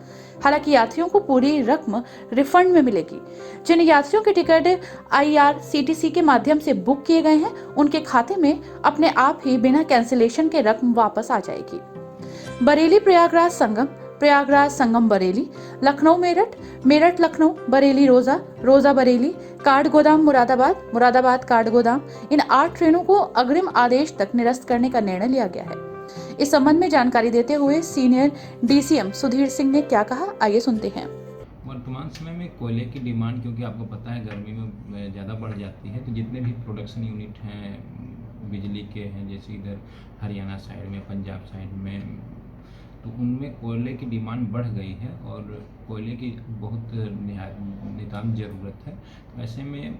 Speaker 6: हालांकि यात्रियों को पूरी रकम रिफंड में मिलेगी। जिन यात्रियों के टिकट IRCTC के माध्यम से बुक किए गए हैं उनके खाते में अपने आप ही बिना कैंसिलेशन के रकम वापस आ जाएगी। बरेली प्रयागराज संगम, प्रयागराज संगम बरेली, लखनऊ मेरठ, मेरठ लखनऊ, बरेली रोजा, रोजा बरेली, काठगोदाम मुरादाबाद, मुरादाबाद काठगोदाम, इन 8 ट्रेनों को अग्रिम आदेश तक निरस्त करने का निर्णय लिया गया है। इस संबंध में जानकारी देते हुए सीनियर DCM सुधीर सिंह ने क्या कहा, आइए सुनते हैं।
Speaker 4: वर्तमान समय में कोयले की डिमांड, क्योंकि आपको पता है गर्मी में ज़्यादा बढ़ जाती है, तो जितने भी प्रोडक्शन यूनिट हैं बिजली के हैं, जैसे इधर हरियाणा साइड में, पंजाब साइड में, तो उनमें कोयले की डिमांड बढ़ गई है और कोयले की बहुत नितांत ज़रूरत है। तो ऐसे में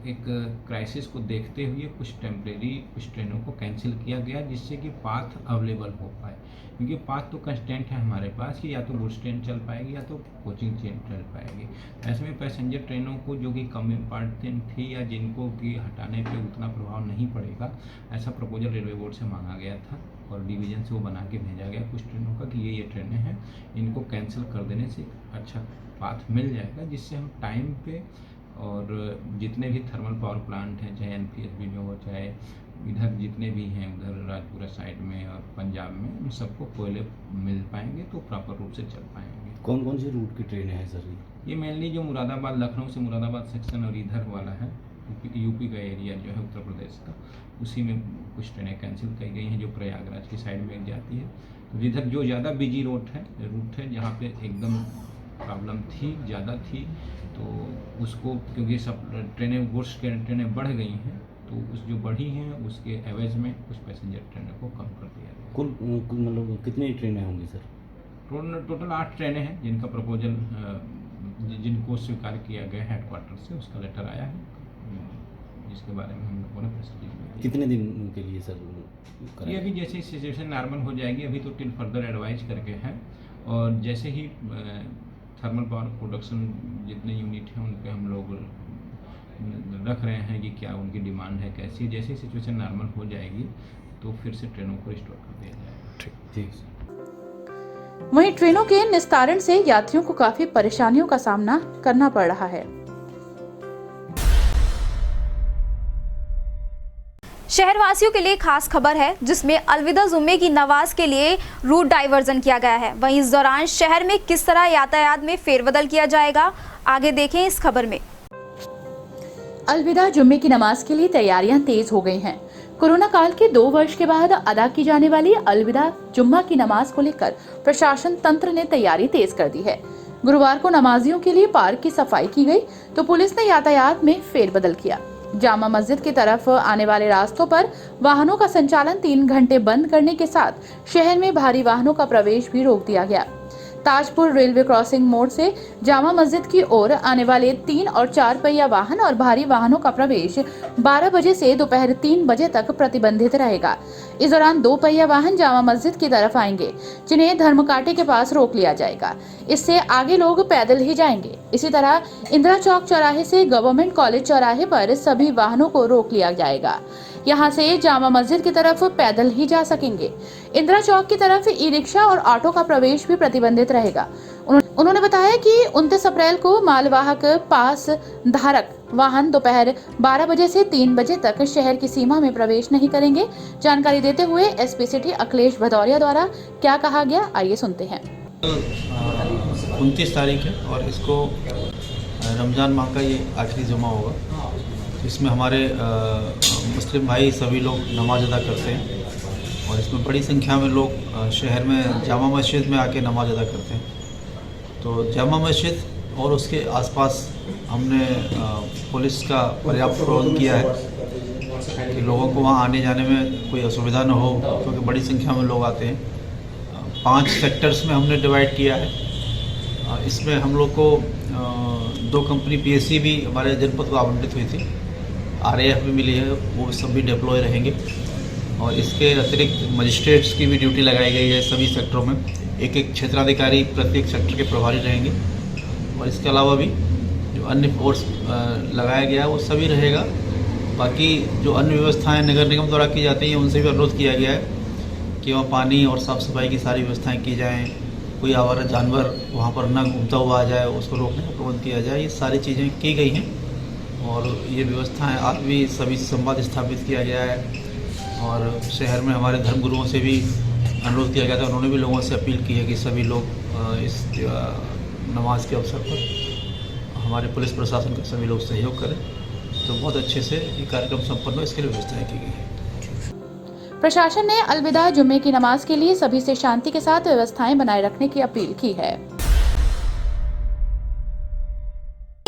Speaker 4: एक क्राइसिस को देखते हुए कुछ ट्रेनों को कैंसिल किया गया, जिससे कि पाथ अवेलेबल हो पाए, क्योंकि पाथ तो कंस्टेंट है हमारे पास कि या तो गुड्स ट्रेन चल पाएगी या तो कोचिंग ट्रेन चल पाएगी। ऐसे में पैसेंजर ट्रेनों को जो कि कम इम्पॉर्टेंट थी या जिनको कि हटाने पे उतना प्रभाव नहीं पड़ेगा, ऐसा प्रपोजल रेलवे बोर्ड से मांगा गया था और डिवीज़न से वो बना के भेजा गया कुछ ट्रेनों का कि ये ट्रेनें हैं, इनको कैंसिल कर देने से अच्छा पाथ मिल जाएगा, जिससे हम टाइम पे और जितने भी थर्मल पावर प्लांट हैं, चाहे NPSB में हो, चाहे इधर जितने भी हैं उधर राजपुरा साइड में और पंजाब में, उन सबको कोयले मिल पाएंगे तो प्रॉपर रूप से चल पाएंगे।
Speaker 12: कौन कौन सी रूट की ट्रेनें हैं सर?
Speaker 4: ये मेनली जो मुरादाबाद, लखनऊ से मुरादाबाद सेक्शन और इधर वाला है यूपी का एरिया जो है उत्तर प्रदेश का, उसी में कुछ ट्रेनें कैंसिल की गई हैं जो प्रयागराज की साइड में जाती है। तो जिधर जो ज़्यादा बिजी रूट है जहाँ पे एकदम प्रॉब्लम थी, ज़्यादा थी, तो उसको, क्योंकि सब ट्रेनें गुड्स ट्रेनें बढ़ गई हैं, तो उस जो बढ़ी हैं उसके एवज में कुछ पैसेंजर ट्रेनों को कम कर दिया गया।
Speaker 12: कुल मतलब कितनी ट्रेनें होंगी सर?
Speaker 4: टोटल 8 ट्रेनें हैं जिनका प्रपोजल जिनको स्वीकार किया गया हेडक्वार्टर से, उसका लेटर आया है, जिसके बारे में हम लोगों ने फैसिलिटी दी।
Speaker 12: कितने दिन के लिए सर?
Speaker 4: ये अभी जैसे सिचुएशन नॉर्मल हो जाएगी, अभी तो टिल फर्दर एडवाइज करके हैं, और जैसे ही थर्मल पावर प्रोडक्शन जितने यूनिट हैं उन पे हम लोग रख रहे हैं कि क्या उनकी डिमांड है कैसी, जैसे सिचुएशन नॉर्मल हो जाएगी तो फिर से ट्रेनों को रिस्टोर कर दिया जाएगा।
Speaker 12: ठीक।
Speaker 6: वहीं ट्रेनों के निस्तारण से यात्रियों को काफी परेशानियों का सामना करना पड़ रहा है।
Speaker 1: शहरवासियों के लिए खास खबर है जिसमें अलविदा जुम्मे की नमाज के लिए रूट डाइवर्जन किया गया है। वहीं इस दौरान शहर में किस तरह यातायात में फेरबदल किया जाएगा, आगे देखें इस खबर में।
Speaker 6: अलविदा जुम्मे की नमाज के लिए तैयारियां तेज हो गई हैं। कोरोना काल के 2 वर्ष के बाद अदा की जाने वाली अलविदा जुम्मा की नमाज को लेकर प्रशासन तंत्र ने तैयारी तेज कर दी है। गुरुवार को नमाजियों के लिए पार्क की सफाई की गई तो पुलिस ने यातायात में फेरबदल किया। जामा मस्जिद की तरफ आने वाले रास्तों पर वाहनों का संचालन 3 घंटे बंद करने के साथ शहर में भारी वाहनों का प्रवेश भी रोक दिया गया। ताजपुर रेलवे क्रॉसिंग मोड़ से जामा मस्जिद की ओर आने वाले 3 और 4 पहिया वाहन और भारी वाहनों का प्रवेश 12 बजे से दोपहर 3 बजे तक प्रतिबंधित रहेगा। इस दौरान 2 पहिया वाहन जामा मस्जिद की तरफ आएंगे, जिन्हें धर्मकांटे के पास रोक लिया जाएगा। इससे आगे लोग पैदल ही जाएंगे। इसी तरह इंदिरा चौक चौराहे से गवर्नमेंट कॉलेज चौराहे पर सभी वाहनों को रोक लिया जाएगा। यहाँ से जामा मस्जिद की तरफ पैदल ही जा सकेंगे। इंदिरा चौक की तरफ ई रिक्शा और ऑटो का प्रवेश भी प्रतिबंधित रहेगा। उन्होंने बताया कि 29 अप्रैल को मालवाहक पास धारक वाहन दोपहर 12 बजे से 3 बजे तक शहर की सीमा में प्रवेश नहीं करेंगे। जानकारी देते हुए SP सिटी अखिलेश भदौरिया द्वारा क्या कहा गया, आइए सुनते हैं।
Speaker 10: 29 तारीख है और इसको रमज़ान माह का ये आखिरी जुमा होगा। इसमें हमारे मुस्लिम भाई सभी लोग नमाज अदा करते हैं और इसमें बड़ी संख्या में लोग शहर में जामा मस्जिद में आके नमाज अदा करते हैं। तो जामा मस्जिद और उसके आसपास हमने पुलिस का पर्याप्त प्रबंध किया है कि लोगों को वहाँ आने जाने में कोई असुविधा न हो, क्योंकि बड़ी संख्या में लोग आते हैं। 5 सेक्टर्स में हमने डिवाइड किया है। इसमें हम लोग को 2 कंपनी PSC भी हमारे जनपद को आवंटित हुई थी, RAF भी मिली है, वो सभी डिप्लॉय रहेंगे। और इसके अतिरिक्त मजिस्ट्रेट्स की भी ड्यूटी लगाई गई है। सभी सेक्टरों में एक क्षेत्राधिकारी प्रत्येक सेक्टर के प्रभारी रहेंगे। और इसके अलावा भी जो जो अन्य फोर्स लगाया गया है वो सभी रहेगा। बाकी जो अन्य व्यवस्थाएं नगर निगम द्वारा की जाती हैं उनसे भी अनुरोध किया गया है कि वहाँ पानी और साफ़ सफाई की सारी व्यवस्थाएं की जाएं। कोई आवारा जानवर वहाँ पर न घूमता हुआ आ जाए, उसको रोकने का प्रबंध किया जाए। ये सारी चीज़ें की गई हैं और ये व्यवस्थाएं आज भी सभी से संवाद स्थापित किया गया है। और शहर में हमारे धर्मगुरुओं से भी अनुरोध किया गया था, उन्होंने भी लोगों से अपील की है कि सभी लोग इस नमाज के अवसर पर हमारे पुलिस प्रशासन का सभी लोग सहयोग करें तो बहुत अच्छे से ये कार्यक्रम संपन्न हो, इसके लिए व्यवस्थाएं की गई है।
Speaker 6: प्रशासन ने अलविदा जुम्मे की नमाज के लिए सभी से शांति के साथ व्यवस्थाएं बनाए रखने की अपील की है।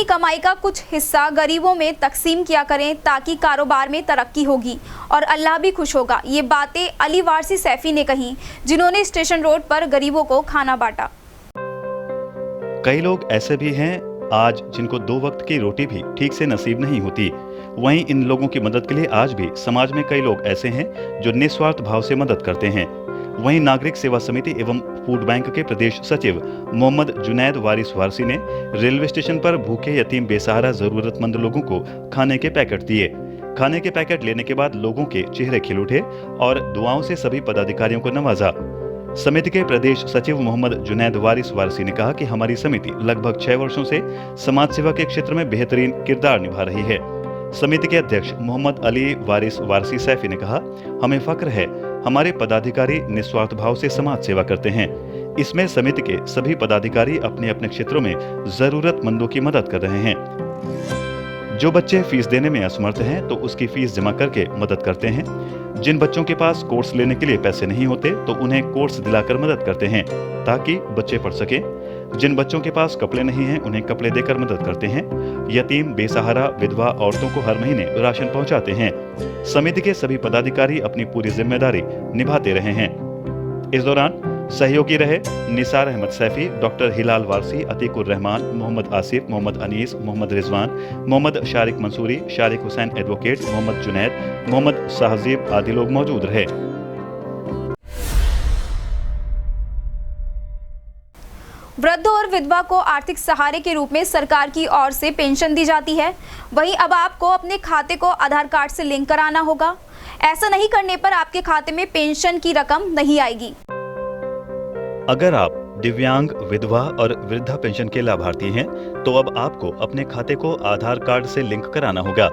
Speaker 1: कमाई का कुछ हिस्सा गरीबों में तकसीम किया करें ताकि कारोबार में तरक्की होगी और अल्लाह भी खुश होगा। ये बातें अली वारसी सैफी ने कही, जिन्होंने स्टेशन रोड पर गरीबों को खाना बांटा।
Speaker 2: कई लोग ऐसे भी हैं आज जिनको 2 वक्त की रोटी भी ठीक से नसीब नहीं होती। वहीं इन लोगों की मदद के लिए आज भी समाज में कई लोग ऐसे हैं जो निस्वार्थ भाव से मदद करते हैं। वहीं नागरिक सेवा समिति एवं फूड बैंक के प्रदेश सचिव मोहम्मद जुनैद वारिस वारसी ने रेलवे स्टेशन पर भूखे यतीम बेसहारा जरूरतमंद लोगों को खाने के पैकेट दिए। खाने के पैकेट लेने के बाद लोगों के चेहरे खिल उठे और दुआओं से सभी पदाधिकारियों को नवाजा। समिति के प्रदेश सचिव मोहम्मद जुनैद वारिस वारसी ने कहा कि हमारी समिति लगभग 6 वर्षों से समाज सेवा के क्षेत्र में बेहतरीन किरदार निभा रही है। समिति के अध्यक्ष मोहम्मद अली वारिस वारसी सैफी ने कहा, हमें फक्र है हमारे पदाधिकारी निस्वार्थ भाव से समाज सेवा करते हैं। इसमें समिति के सभी पदाधिकारी अपने अपने क्षेत्रों में जरूरतमंदों की मदद कर रहे हैं। जो बच्चे फीस देने में असमर्थ हैं तो उसकी फीस जमा करके मदद करते हैं। जिन बच्चों के पास कोर्स लेने के लिए पैसे नहीं होते तो उन्हें कोर्स दिलाकर मदद करते हैं ताकि बच्चे पढ़ सकें। जिन बच्चों के पास कपड़े नहीं हैं उन्हें कपड़े देकर मदद करते हैं। यतीम बेसहारा विधवा औरतों को हर महीने राशन पहुंचाते हैं। समिति के सभी पदाधिकारी अपनी पूरी जिम्मेदारी निभाते रहे हैं। इस दौरान सहयोगी रहे निसार अहमद सैफी, डॉक्टर हिलाल वारसी, अतीकुर रहमान, मोहम्मद आसिफ, मोहम्मद अनीस, मोहम्मद रिजवान, मोहम्मद शारिक मंसूरी, शारिक हुसैन एडवोकेट, मोहम्मद जुनैद, मोहम्मद साहजीब आदि लोग मौजूद रहे।
Speaker 1: वृद्ध और विधवा को आर्थिक सहारे के रूप में सरकार की ओर से पेंशन दी जाती है। वहीं अब आपको अपने खाते को आधार कार्ड से लिंक कराना होगा। ऐसा नहीं करने पर आपके खाते में पेंशन की रकम नहीं आएगी।
Speaker 2: अगर आप दिव्यांग, विधवा और वृद्धा पेंशन के लाभार्थी हैं तो अब आपको अपने खाते को आधार कार्ड से लिंक कराना होगा।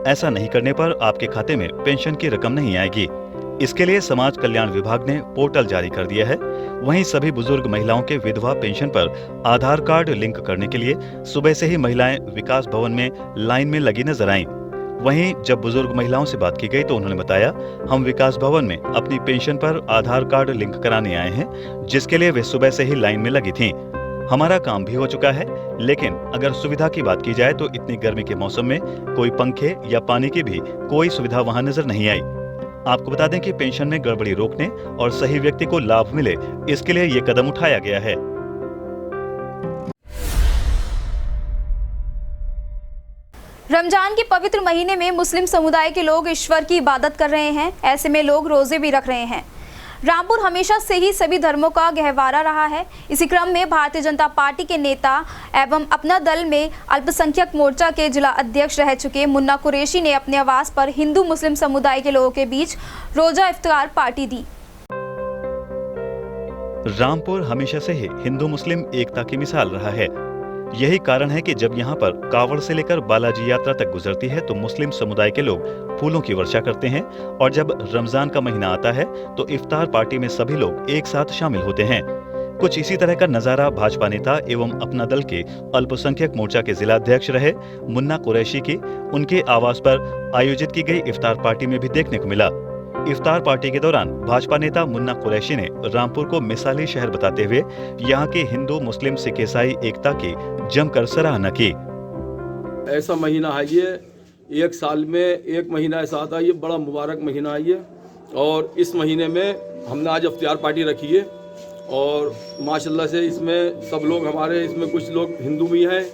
Speaker 2: ऐसा नहीं करने पर आपके खाते में पेंशन की रकम नहीं आएगी। इसके लिए समाज कल्याण विभाग ने पोर्टल जारी कर दिया है। वहीं सभी बुजुर्ग महिलाओं के विधवा पेंशन पर आधार कार्ड लिंक करने के लिए सुबह से ही महिलाएं विकास भवन में लाइन में लगी नजर आईं। वहीं जब बुजुर्ग महिलाओं से बात की गई तो उन्होंने बताया, हम विकास भवन में अपनी पेंशन पर आधार कार्ड लिंक कराने आए हैं, जिसके लिए वे सुबह से ही लाइन में लगी थीं। हमारा काम भी हो चुका है, लेकिन अगर सुविधा की बात की जाए तो इतनी गर्मी के मौसम में कोई पंखे या पानी की भी कोई सुविधा वहां नजर नहीं आई। आपको बता दें कि पेंशन में गड़बड़ी रोकने और सही व्यक्ति को लाभ मिले, इसके लिए ये कदम उठाया गया है।
Speaker 1: रमजान के पवित्र महीने में मुस्लिम समुदाय के लोग ईश्वर की इबादत कर रहे हैं। ऐसे में लोग रोजे भी रख रहे हैं। रामपुर हमेशा से ही सभी धर्मों का गहवारा रहा है। इसी क्रम में भारतीय जनता पार्टी के नेता एवं अपना दल में अल्पसंख्यक मोर्चा के जिला अध्यक्ष रह चुके मुन्ना कुरैशी ने अपने आवास पर हिंदू मुस्लिम समुदाय के लोगों के बीच रोजा इफ्तार पार्टी दी।
Speaker 2: रामपुर हमेशा से ही हिंदू मुस्लिम एकता की मिसाल रहा है। यही कारण है कि जब यहाँ पर कावड़ से लेकर बालाजी यात्रा तक गुजरती है तो मुस्लिम समुदाय के लोग फूलों की वर्षा करते हैं और जब रमजान का महीना आता है तो इफ्तार पार्टी में सभी लोग एक साथ शामिल होते हैं। कुछ इसी तरह का नजारा भाजपा नेता एवं अपना दल के अल्पसंख्यक मोर्चा के जिला अध्यक्ष रहे मुन्ना कुरैशी की उनके आवास पर आयोजित की गई इफ्तार पार्टी में भी देखने को मिला। इफ्तार पार्टी के दौरान भाजपा नेता मुन्ना कुरैशी ने रामपुर को मिसाली शहर बताते हुए यहाँ के हिंदू मुस्लिम सिख ईसाई एकता की जमकर सराहना की।
Speaker 13: ऐसा महीना है ये, एक साल में एक महीना ऐसा आता है, ये बड़ा मुबारक महीना है ये। और इस महीने में हमने आज इफ्तार पार्टी रखी है और माशाल्लाह से इसमें सब लोग हमारे, इसमें कुछ लोग हिंदू भी हैं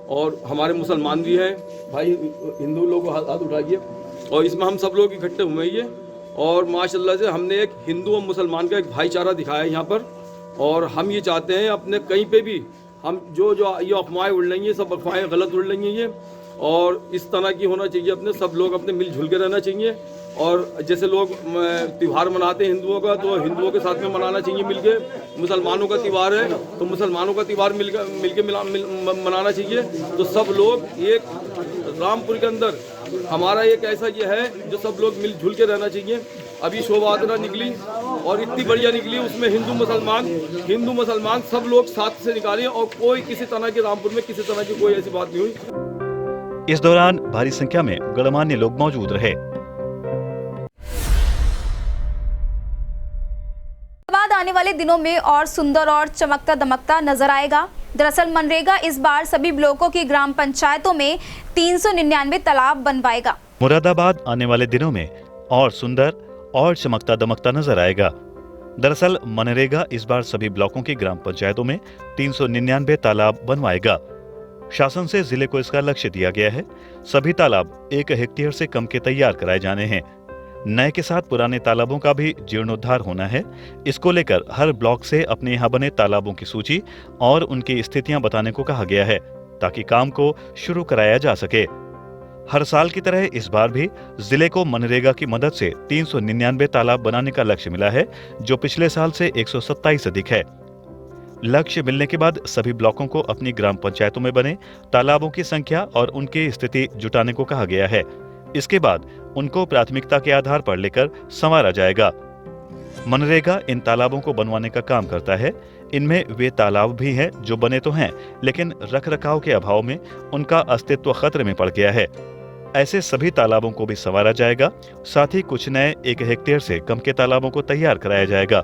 Speaker 13: और हमारे मुसलमान भी हैं। भाई हिंदू लोग को हाथ उठाइए। और इसमें हम सब लोग इकट्ठे हुए हैं और माशाल्लाह से हमने एक हिंदू और मुसलमान का एक भाईचारा दिखाया है यहाँ पर। और हम ये चाहते हैं अपने कहीं पे भी हम जो ये अफवाहें उड़ रही हैं, सब अफवाहें गलत उड़ रही हैं ये, और इस तरह की होना चाहिए। अपने सब लोग अपने मिलजुल के रहना चाहिए, और जैसे लोग त्यौहार मनाते हैं हिंदुओं का, तो हिंदुओं के साथ में मनाना चाहिए मिलके। मुसलमानों का त्यौहार है तो मुसलमानों का त्यौहार मिलके मनाना चाहिए। तो सब लोग एक रामपुर के अंदर हमारा एक ऐसा ये है जो सब लोग मिलजुल के रहना चाहिए। अभी शोभा यात्रा निकली और इतनी बढ़िया निकली, उसमें हिंदू मुसलमान सब लोग साथ से निकाले, और कोई किसी तरह की रामपुर में किसी तरह की कोई ऐसी बात नहीं हुई।
Speaker 2: इस दौरान भारी संख्या में गणमान्य लोग मौजूद रहे।
Speaker 1: बाद आने वाले दिनों में और सुंदर और चमकता दमकता नजर आएगा। दरअसल मनरेगा इस बार सभी ब्लॉकों की ग्राम पंचायतों में 399 तालाब बनवाएगा।
Speaker 2: मुरादाबाद आने वाले दिनों में और सुंदर और चमकता दमकता नजर आएगा। दरअसल मनरेगा इस बार सभी ब्लॉकों की ग्राम पंचायतों में 399 तालाब बनवाएगा। शासन से जिले को इसका लक्ष्य दिया गया है। सभी तालाब 1 हेक्टेयर से कम के तैयार कराए जाने हैं। नए के साथ पुराने तालाबों का भी जीर्णोद्धार होना है। इसको लेकर हर ब्लॉक से अपने यहाँ बने तालाबों की सूची और उनकी स्थितियां बताने को कहा गया है, ताकि काम को शुरू कराया जा सके। हर साल की तरह इस बार भी जिले को मनरेगा की मदद से 399 तालाब बनाने का लक्ष्य मिला है, जो पिछले साल से 127 अधिक है। लक्ष्य मिलने के बाद सभी ब्लॉकों को अपनी ग्राम पंचायतों में बने तालाबों की संख्या और उनकी स्थिति जुटाने को कहा गया है। इसके बाद उनको प्राथमिकता के आधार पर लेकर संवारा जाएगा। मनरेगा इन तालाबों को बनवाने का काम करता है। इनमें वे तालाब भी हैं जो बने तो हैं, लेकिन रखरखाव के अभाव में उनका अस्तित्व खतरे में पड़ गया है। ऐसे सभी तालाबों को भी संवारा जाएगा। साथ ही कुछ नए 1 हेक्टेयर से कम के तालाबों को तैयार कराया जाएगा।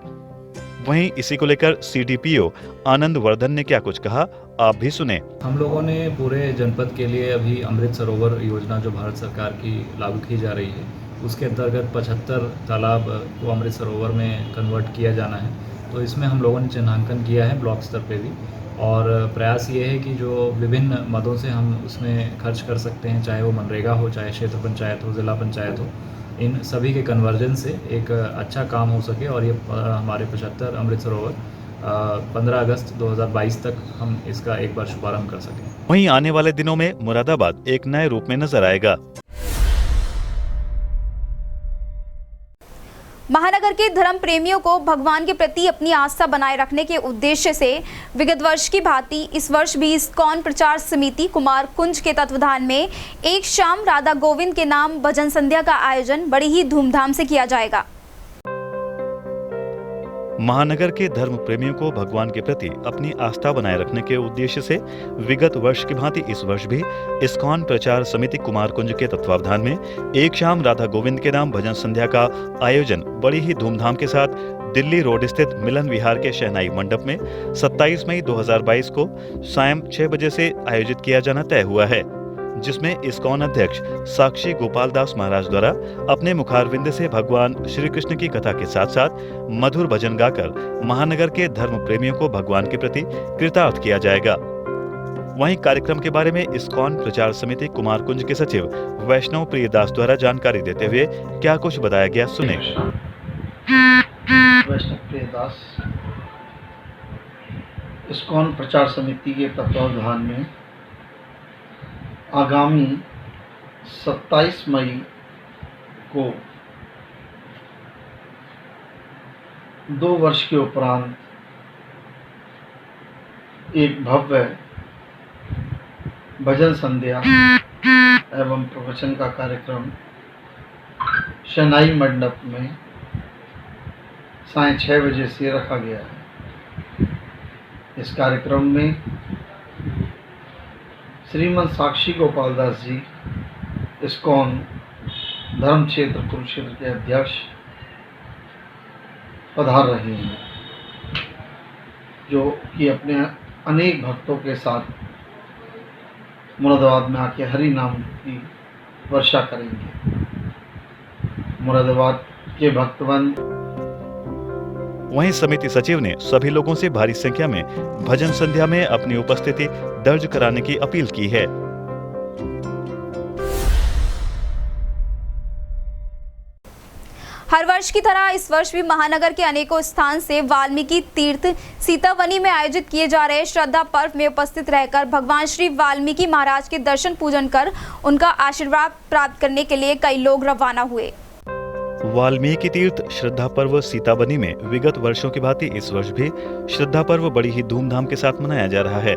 Speaker 2: वहीं इसी को लेकर सीडीपीओ आनंद वर्धन ने क्या कुछ कहा, आप भी सुने।
Speaker 14: हम लोगों ने पूरे जनपद के लिए अभी अमृत सरोवर योजना जो भारत सरकार की लागू की जा रही है, उसके अंतर्गत 75 तालाब को अमृत सरोवर में कन्वर्ट किया जाना है। तो इसमें हम लोगों ने चिन्हांकन किया है ब्लॉक स्तर पे भी, और प्रयास ये है कि जो विभिन्न मदों से हम उसमें खर्च कर सकते हैं, चाहे वो मनरेगा हो, चाहे क्षेत्र पंचायत हो, जिला पंचायत हो, इन सभी के कन्वर्जन से एक अच्छा काम हो सके और ये हमारे 75 अमृत सरोवर 15 अगस्त 2022 तक हम इसका एक बार शुभारंभ कर सकें।
Speaker 2: वहीं आने वाले दिनों में मुरादाबाद एक नए रूप में नजर आएगा।
Speaker 1: महानगर के धर्म प्रेमियों को भगवान के प्रति अपनी आस्था बनाए रखने के उद्देश्य से विगत वर्ष की भांति इस वर्ष भी इस्कॉन प्रचार समिति कुमार कुंज के तत्वाधान में एक शाम राधा गोविंद के नाम भजन संध्या का आयोजन बड़ी ही धूमधाम से किया जाएगा।
Speaker 2: महानगर के धर्म प्रेमियों को भगवान के प्रति अपनी आस्था बनाए रखने के उद्देश्य से विगत वर्ष की भांति इस वर्ष भी इस्कॉन प्रचार समिति कुमार कुंज के तत्वावधान में एक शाम राधा गोविंद के नाम भजन संध्या का आयोजन बड़ी ही धूमधाम के साथ दिल्ली रोड स्थित मिलन विहार के शहनाई मंडप में 27 मई 2022 को शाम 6 बजे से आयोजित किया जाना तय हुआ है, जिसमें इस्कॉन अध्यक्ष साक्षी गोपाल दास महाराज द्वारा अपने मुखारविंद से भगवान श्री कृष्ण की कथा के साथ साथ मधुर भजन गाकर महानगर के धर्म प्रेमियों को भगवान के प्रति कृतार्थ किया जाएगा। वहीं कार्यक्रम के बारे में इस्कॉन प्रचार समिति कुमार कुंज के सचिव वैष्णव प्रियदास द्वारा जानकारी देते हुए क्या कुछ बताया गया, सुने।
Speaker 15: वैष्णव प्रियदास इस्कॉन प्रचार समिति के तत्वावधान में आगामी 27 मई को 2 वर्ष के उपरांत एक भव्य भजन संध्या एवं प्रवचन का कार्यक्रम शहनाई मंडप में सायं 6 बजे से रखा गया है। इस कार्यक्रम में श्रीमद साक्षी गोपाल दास जी इस्कॉन धर्म क्षेत्र कुरुक्षेत्र के अध्यक्ष पधार रहे हैं, जो कि अपने अनेक भक्तों के साथ मुरादाबाद में आके हरि नाम की वर्षा करेंगे। मुरादाबाद के भक्तवन।
Speaker 2: वहीं समिति सचिव ने सभी लोगों से भारी संख्या में भजन संध्या में अपनी उपस्थिति दर्ज कराने की अपील की है।
Speaker 1: हर वर्ष की तरह इस वर्ष भी महानगर के अनेकों स्थान से वाल्मीकि तीर्थ सीतावनी में आयोजित किए जा रहे श्रद्धा पर्व में उपस्थित रहकर भगवान श्री वाल्मीकि महाराज के दर्शन पूजन कर उनका आशीर्वाद प्राप्त करने के लिए कई लोग रवाना हुए।
Speaker 2: वाल्मीकि तीर्थ श्रद्धा पर्व सीतावनी में विगत वर्षों की भांति इस वर्ष भी श्रद्धा पर्व बड़ी ही धूमधाम के साथ मनाया जा रहा है।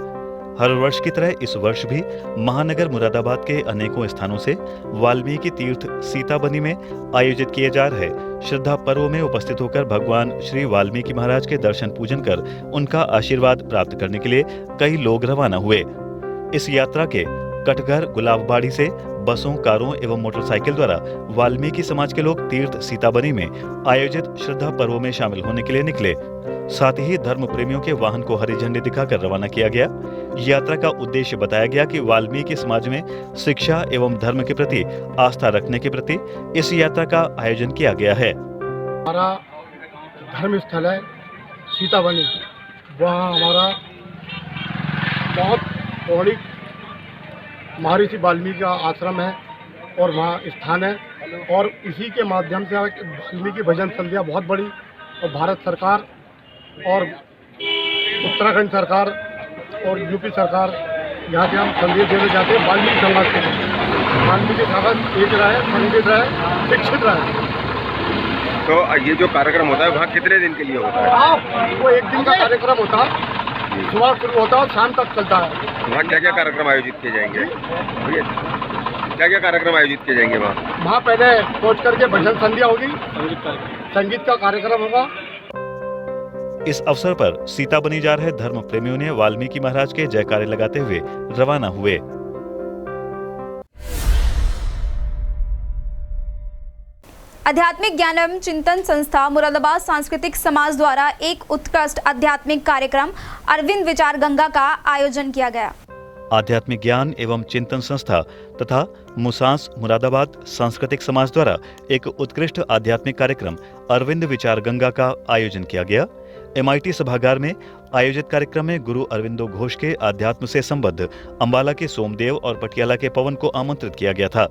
Speaker 2: हर वर्ष की तरह इस वर्ष भी महानगर मुरादाबाद के अनेकों स्थानों से वाल्मीकि तीर्थ सीतावनी में आयोजित किए जा रहे श्रद्धा पर्व में उपस्थित होकर भगवान श्री वाल्मीकि महाराज के दर्शन पूजन कर उनका आशीर्वाद प्राप्त करने के लिए कई लोग रवाना हुए। इस यात्रा के कटघर गुलाबबाड़ी से बसों, कारों एवं मोटरसाइकिल द्वारा वाल्मीकि समाज के लोग तीर्थ सीतावनी में आयोजित श्रद्धा पर्व में शामिल होने के लिए निकले। साथ ही धर्म प्रेमियों के वाहन को हरी झंडी दिखाकर रवाना किया गया। यात्रा का उद्देश्य बताया गया कि वाल्मीकि समाज में शिक्षा एवं धर्म के प्रति आस्था रखने के प्रति इस यात्रा का आयोजन किया गया है।
Speaker 16: हमारा धर्म स्थल है सीतावनी, वहाँ हमारा बहुत पौराणिक महर्षि वाल्मीकि का आश्रम है और वहाँ स्थान है, और इसी के माध्यम से वाल्मीकि भजन संध्या बहुत बड़ी, और भारत सरकार और उत्तराखंड सरकार और यूपी सरकार यहाँ से हम संदेश देने जाते हैं वाल्मीकि समाज के। वाल्मीकि समाज एक रहे, पंडित रहे, शिक्षित रहे।
Speaker 17: तो ये जो कार्यक्रम होता है वहाँ कितने दिन के लिए होता है?
Speaker 16: वो एक दिन का कार्यक्रम होता है, सुबह शुरू होता है, शाम तक चलता है।
Speaker 17: वहाँ क्या क्या कार्यक्रम आयोजित किए जाएंगे? क्या क्या कार्यक्रम आयोजित किए जाएंगे वहाँ
Speaker 16: पहले पहुँच करके भजन संध्या होगी, संगीत का कार्यक्रम होगा।
Speaker 2: इस अवसर पर सीता बनी जा रहे धर्म प्रेमियों ने वाल्मीकि महाराज के जयकारे लगाते हुए रवाना हुए।
Speaker 1: आध्यात्मिक ज्ञान एवं चिंतन संस्था मुरादाबाद सांस्कृतिक समाज द्वारा एक उत्कृष्ट आध्यात्मिक कार्यक्रम अरविंद विचार गंगा का आयोजन किया गया।
Speaker 2: आध्यात्मिक ज्ञान एवं चिंतन संस्था तथा मुसांस मुरादाबाद सांस्कृतिक समाज द्वारा एक उत्कृष्ट आध्यात्मिक कार्यक्रम अरविंद विचार गंगा का आयोजन किया गया। MIT सभागार में आयोजित कार्यक्रम में गुरु अरविंदो घोष के अध्यात्म से संबद्ध अंबाला के सोमदेव और पटियाला के पवन को आमंत्रित किया गया था।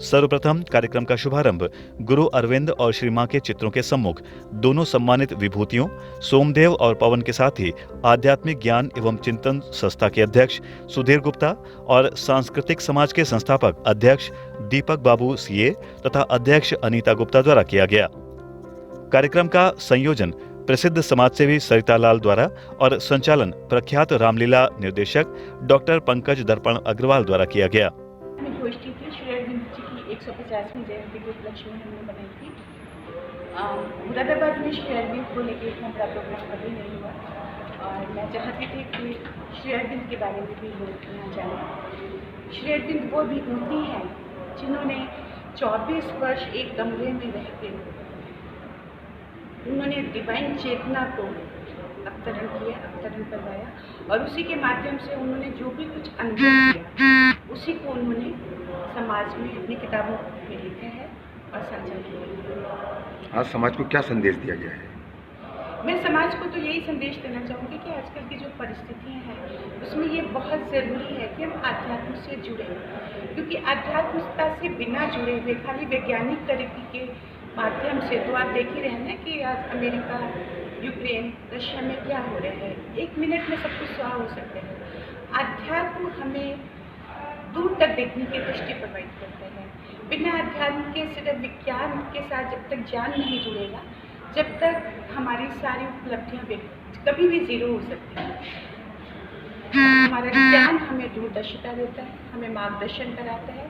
Speaker 2: सर्वप्रथम कार्यक्रम का शुभारंभ गुरु अरविंद और श्री मां के चित्रों के सम्मुख दोनों सम्मानित विभूतियों सोमदेव और पवन के साथ ही आध्यात्मिक ज्ञान एवं चिंतन संस्था के अध्यक्ष सुधीर गुप्ता और सांस्कृतिक समाज के संस्थापक अध्यक्ष दीपक बाबू CA तथा अध्यक्ष अनीता गुप्ता द्वारा किया गया। कार्यक्रम का संयोजन प्रसिद्ध समाजसेवी सरिता लाल द्वारा और संचालन प्रख्यात रामलीला निर्देशक डॉक्टर पंकज दर्पण अग्रवाल द्वारा किया गया।
Speaker 18: गोष्ठी थी श्री अरविंद जी की 150वीं जयंती के उपलक्ष्य में हमने बनाई थी। मुरादाबाद में श्री अरविंद को लेकर इतना बड़ा प्रोग्राम कभी नहीं हुआ और मैं चाहती थी कि श्री अरविंद के बारे में भी लोग यहाँ जानें। श्री अरविंद वो विभूति हैं जिन्होंने 24 वर्ष एक कमरे में रह के उन्होंने डिवाइन चेतना को अवतरण करवाया और उसी के माध्यम से उन्होंने जो भी कुछ अनुभव किया उसी को उन्होंने समाज में अपनी किताबों में लिखा है और साझा किया।
Speaker 17: आज समाज को क्या संदेश दिया गया है?
Speaker 18: मैं समाज को तो यही संदेश देना चाहूँगी कि आजकल की जो परिस्थितियाँ हैं उसमें ये बहुत ज़रूरी है कि हम आध्यात्म से जुड़े, क्योंकि आध्यात्मिकता से बिना जुड़े हुए खाली वैज्ञानिक तरक्की के माध्यम से तो आप देख ही रहे हैं कि आज अमेरिका, यूक्रेन, रशिया में क्या हो रहा है, 1 मिनट में सब कुछ स्वाहा हो सकते हैं। अध्यात्म हमें दूर तक देखने की दृष्टि प्रोवाइड करते हैं। बिना अध्यात्म के सिर्फ विज्ञान के साथ जब तक ज्ञान नहीं जुड़ेगा, जब तक हमारी सारी उपलब्धियाँ कभी भी जीरो हो सकती हैं। हमारा ज्ञान हमें दूरदर्शिता देता है, हमें मार्गदर्शन कराता है,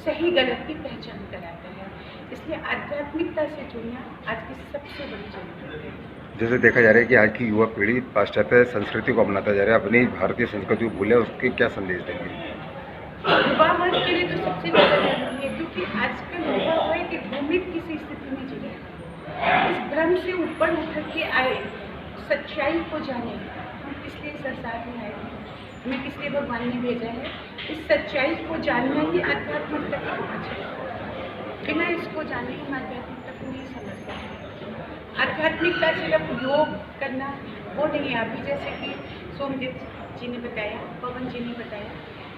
Speaker 18: सही गलत की पहचान कराता है। इसलिए आध्यात्मिकता से जुड़ना आज की सबसे बड़ी जरूरत है।
Speaker 17: जैसे देखा जा रहा है कि आज की युवा पीढ़ी पाश्चात्य संस्कृति को अपनाता जा रहा है, अपनी भारतीय संस्कृति को भूले, उसके क्या संदेश देंगे?
Speaker 18: युवा वर्ग के लिए तो सबसे ज़्यादा जरूरी है, क्योंकि आजकल युवा वर्ग एक भ्रमित किसी स्थिति में जी रहे हैं। इस भ्रम से ऊपर उठकर के आए, सच्चाई को जाने, हम किस लिए संसार में आए हैं, हमें किस लिए भगवान ने भेजा है, इस सच्चाई को जानना ही आध्यात्मिकता का पहुँच है। बिना इसको जाने हम आध्यात्मिकता को नहीं समझ सकते। आध्यात्मिकता सिर्फ योग करना वो नहीं है। अभी जैसे कि सोमदेव जी ने बताया, पवन जी ने बताया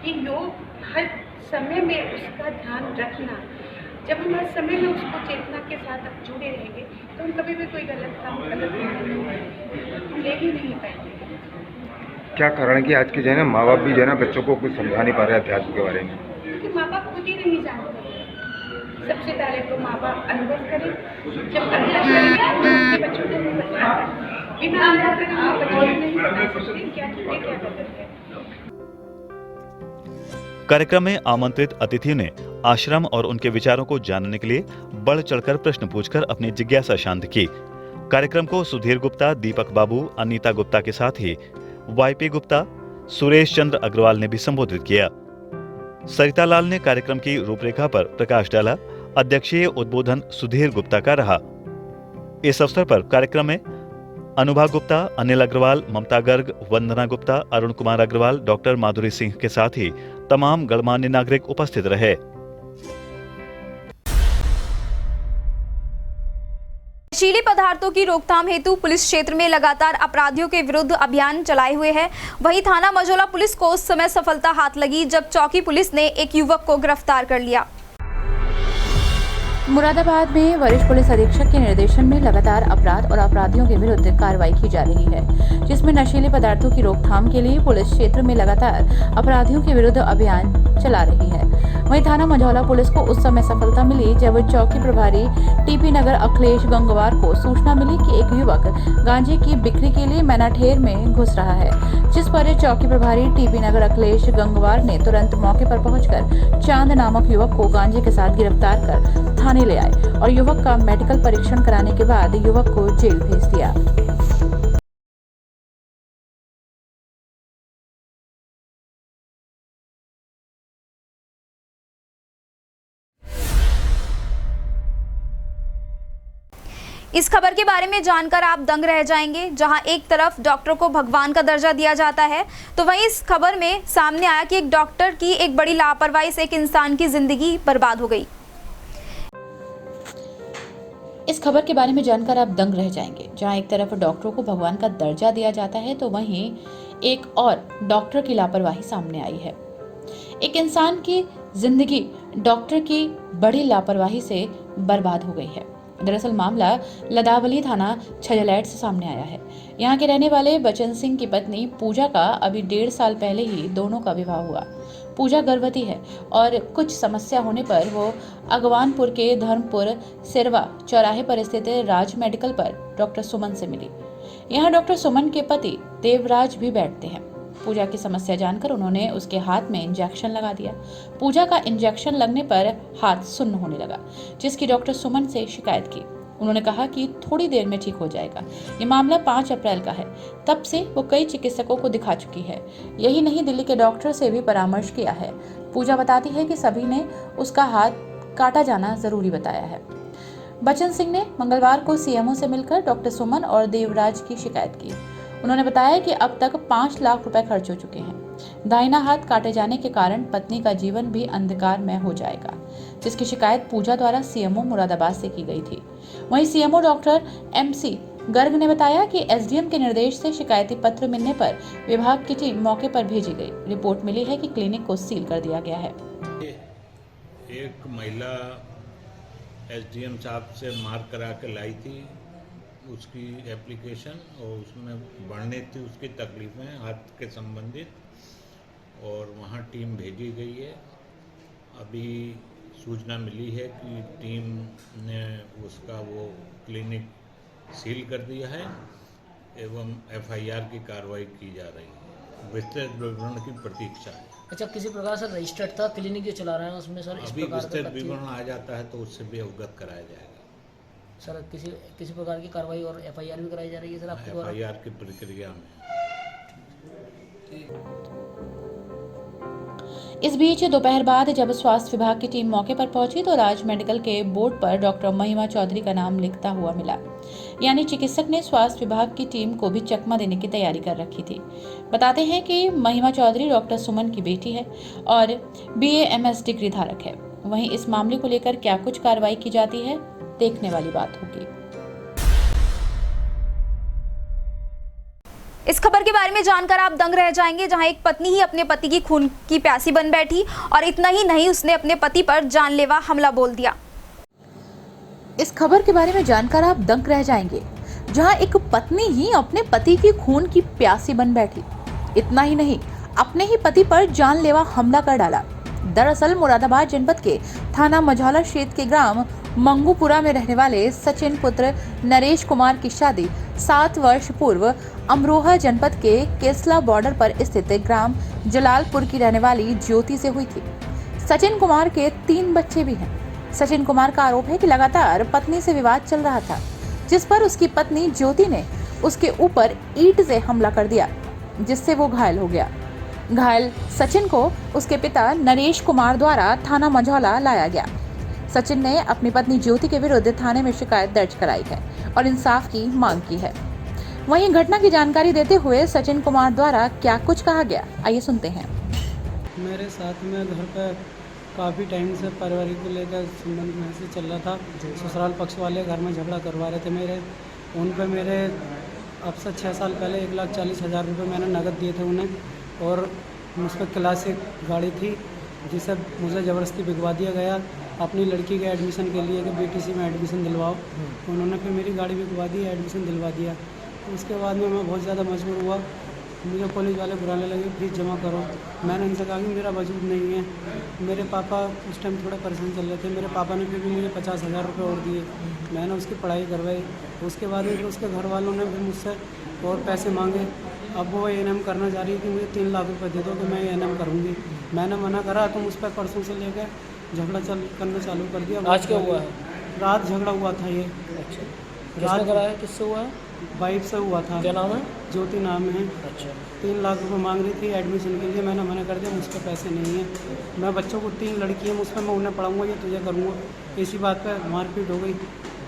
Speaker 18: कि योग हर समय में उसका ध्यान रखना, जब हम हर समय में उसको चेतना के साथ जुड़े रहेंगे तो हम कभी भी कोई गलत काम गलत निर्णय ले ही नहीं पाएंगे।
Speaker 17: क्या कारण कि आज के जो है ना माँ बाप भी जो है ना बच्चों को कुछ समझा नहीं पा रहे अध्यात्म के बारे में?
Speaker 18: क्योंकि माँ बाप खुद ही नहीं जानते। सबसे पहले तो माँ बाप अनुभव करें, जब अनुभव करेंगे तो अपने बच्चों को नहीं बता पाएंगे। बिना अनुभव करें आप बच्चों को नहीं बता सकते क्या ठीक है क्या गलत है।
Speaker 2: कार्यक्रम में आमंत्रित अतिथियों ने आश्रम और उनके विचारों को जानने के लिए बढ़ चढ़कर प्रश्न पूछकर अपनी जिज्ञासा शांत की। कार्यक्रम को सुधीर गुप्ता, दीपक बाबू, अनीता गुप्ता के साथ ही वाईपी गुप्ता, सुरेश चंद्र अग्रवाल ने भी संबोधित किया। सरिता लाल ने कार्यक्रम की रूपरेखा पर प्रकाश डाला। अध्यक्षीय उद्बोधन सुधीर गुप्ता का रहा। इस अवसर पर कार्यक्रम में अनुभा गुप्ता, अनिल अग्रवाल, ममता गर्ग, वंदना गुप्ता, अरुण कुमार अग्रवाल, डॉक्टर माधुरी सिंह के साथ ही तमाम गणमान्य नागरिक उपस्थित रहे।
Speaker 1: नशीले पदार्थों की रोकथाम हेतु पुलिस क्षेत्र में लगातार अपराधियों के विरुद्ध अभियान चलाए हुए है। वहीं थाना मझौला पुलिस को उस समय सफलता हाथ लगी जब चौकी पुलिस ने एक युवक को गिरफ्तार कर लिया।
Speaker 6: मुरादाबाद में वरिष्ठ पुलिस अधीक्षक के निर्देशन में लगातार अपराध और अपराधियों के विरुद्ध कार्रवाई की जा रही है, जिसमें नशीले पदार्थों की रोकथाम के लिए पुलिस क्षेत्र में लगातार अपराधियों के विरुद्ध अभियान चला रही है। वहीं थाना मझौला पुलिस को उस समय सफलता मिली जब चौकी प्रभारी टीपी नगर अखिलेश गंगवार को सूचना मिली कि एक युवक गांजे की बिक्री के लिए मैनाठेर में घुस रहा है, जिस पर चौकी प्रभारी टीपी नगर अखिलेश गंगवार ने तुरंत मौके पर पहुंचकर चांद नामक युवक को गांजे के साथ गिरफ्तार कर थाने ले आए और युवक का मेडिकल परीक्षण कराने के बाद युवक को जेल भेज दिया।
Speaker 1: इस खबर के बारे में जानकर आप दंग रह जाएंगे। जहां एक तरफ डॉक्टर को भगवान का दर्जा दिया जाता है, तो वहीं इस खबर में सामने आया कि एक डॉक्टर की एक बड़ी लापरवाही से एक इंसान की जिंदगी बर्बाद हो गई।
Speaker 6: इस खबर के बारे में जानकर आप दंग रह जाएंगे। जहां एक तरफ डॉक्टरों को भगवान का दर्जा दिया जाता है, तो वहीं एक और डॉक्टर की लापरवाही सामने आई है। एक इंसान की जिंदगी डॉक्टर की बड़ी लापरवाही से बर्बाद हो गई है। दरअसल मामला लदावली थाना छजलैट से सामने आया है। यहाँ के रहने वाले बचन सिंह की पत्नी पूजा का अभी 1.5 साल पहले ही दोनों का विवाह हुआ। पूजा गर्भवती है और कुछ समस्या होने पर वो अगवानपुर के धर्मपुर सिरवा चौराहे पर स्थित राज मेडिकल पर डॉक्टर सुमन से मिली। यहाँ डॉक्टर सुमन के पति देवराज भी बैठते हैं। पूजा की समस्या जानकर उन्होंने उसके हाथ में इंजेक्शन लगा दिया। पूजा का इंजेक्शन लगने पर हाथ सुन्न होने लगा, जिसकी डॉक्टर सुमन से शिकायत की। उन्होंने कहा कि थोड़ी देर में ठीक हो जाएगा। ये मामला 5 अप्रैल का है। तब से वो कई चिकित्सकों को दिखा चुकी है। यही नहीं, दिल्ली के डॉक्टर से भी परामर्श किया है। पूजा बताती है कि सभी ने उसका हाथ काटा जाना जरूरी बताया है। बचन सिंह ने मंगलवार को सीएमओ से मिलकर डॉक्टर सुमन और देवराज की शिकायत की। उन्होंने बताया कि अब तक 5 लाख रुपए खर्च हो चुके हैं। दाहिना हाथ काटे जाने के कारण पत्नी का जीवन भी अंधकार में हो जाएगा, जिसकी शिकायत पूजा द्वारा सीएमओ मुरादाबाद से की गई थी। वहीं सीएमओ डॉक्टर MC गर्ग ने बताया कि एसडीएम के निर्देश से शिकायती पत्र मिलने पर विभाग की टीम मौके पर भेजी गई। रिपोर्ट मिली है कि क्लिनिक को सील कर दिया गया है।
Speaker 19: एक महिला एसडीएम साहब से मार्क करा के लाई थी उसकी एप्लीकेशन, और उसमें बढ़ने थी उसकी तकलीफ़ें हाथ के संबंधित, और वहाँ टीम भेजी गई है। अभी सूचना मिली है कि टीम ने उसका वो क्लिनिक सील कर दिया है एवं FIR की कार्रवाई की जा रही है। विस्तृत विवरण की प्रतीक्षा है।
Speaker 20: अच्छा, किसी प्रकार से रजिस्टर्ड था क्लिनिक जो चला रहे हैं उसमें सर?
Speaker 19: अभी विस्तृत विवरण आ जाता है तो उससे भी अवगत कराया जाएगा।
Speaker 20: सर किसी प्रकार की कार्रवाई और FIR भी कराई जा रही है सर आपके द्वारा?
Speaker 19: FIR की प्रक्रिया में।
Speaker 6: इस बीच दोपहर बाद जब स्वास्थ्य विभाग की टीम मौके पर पहुंची तो राज मेडिकल के बोर्ड पर डॉक्टर महिमा चौधरी का नाम लिखता हुआ मिला। यानी चिकित्सक ने स्वास्थ्य विभाग की टीम को भी चकमा देने की तैयारी कर रखी थी। बताते हैं कि महिमा चौधरी डॉक्टर सुमन की बेटी है और BA MS डिग्री धारक है। वहीं इस मामले को लेकर क्या कुछ कार्रवाई की जाती है, देखने वाली बात होगी।
Speaker 1: इस खबर के बारे में जानकर आप दंग रह जाएंगे। जहां एक पत्नी ही अपने पति की खून की प्यासी बन बैठी और इतना ही नहीं, उसने अपने पति पर जानलेवा हमला बोल दिया।
Speaker 6: इस खबर के बारे में जानकर आप दंग रह जाएंगे, जहां एक पत्नी ही अपने पति की खून की प्यासी बन बैठी। इतना ही नहीं, अपने ही पति पर जानलेवा हमला कर डाला। दरअसल मुरादाबाद जनपद के थाना मझौला क्षेत्र के ग्राम मंगूपुरा में रहने वाले सचिन पुत्र नरेश कुमार की शादी 7 वर्ष पूर्व अमरोहा जनपद के केसला बॉर्डर पर स्थित ग्राम जलालपुर की रहने वाली ज्योति से हुई थी। सचिन कुमार के 3 बच्चे भी हैं। सचिन कुमार का आरोप है कि लगातार पत्नी से विवाद चल रहा था, जिस पर उसकी पत्नी ज्योति ने उसके ऊपर ईंट से हमला कर दिया, जिससे वो घायल हो गया। घायल सचिन को उसके पिता नरेश कुमार द्वारा थाना मझौला लाया गया। सचिन ने अपनी पत्नी ज्योति के विरुद्ध थाने में शिकायत दर्ज कराई है और इंसाफ की मांग की है। वहीं घटना की जानकारी देते हुए सचिन कुमार द्वारा क्या कुछ कहा गया, आइए सुनते हैं।
Speaker 21: मेरे साथ में घर पर काफ़ी टाइम से पारिवारिक को लेकर संबंध में से चल रहा था। ससुराल पक्ष वाले घर में झगड़ा करवा रहे थे मेरे। उन पे मेरे अब से 6 साल पहले 1,40,000 रुपये मैंने नकद दिए थे उन्हें, और मुझ पर क्लासिक गाड़ी थी जिसे मुझे ज़बरदस्ती भिगवा दिया गया अपनी लड़की के एडमिशन के लिए कि BTC में एडमिशन दिलवाओ। उन्होंने फिर मेरी गाड़ी भिगवा दी, एडमिशन दिलवा दिया। उसके बाद में मैं बहुत ज़्यादा मजबूर हुआ। मुझे पुलिस वाले बुलाने लगे, फीस जमा करो। मैंने उनसे कहा कि मेरा वजूद नहीं है। मेरे पापा उस टाइम थोड़ा परेशान चल रहे थे। मेरे पापा ने फिर भी मुझे 50,000 रुपये और दिए। मैंने उसकी पढ़ाई करवाई। उसके बाद में उसके घर वालों ने फिर मुझसे और पैसे मांगे। अब वो A&M करना चाह रही है कि मुझे 3 लाख रुपये दे दो कि मैं A&M करूँगी। मैंने मना करा तो मुझ पर परसों से लेकर झगड़ा करना चालू कर दिया।
Speaker 20: आज क्या हुआ है?
Speaker 21: रात झगड़ा हुआ था ये।
Speaker 20: अच्छा, रात कराया किससे हुआ है?
Speaker 21: वाइफ से हुआ था।
Speaker 20: क्या नाम है?
Speaker 21: ज्योति नाम है।
Speaker 20: अच्छा,
Speaker 21: 3 लाख रुपये मांग रही थी एडमिशन के लिए। मैंने मना कर दिया, मुझ पर पैसे नहीं है। मैं बच्चों को 3 लड़की है मुझ पर, मैं उन्हें पढ़ाऊँगा या तुझे करूँगा। इसी बात पर मारपीट हो गई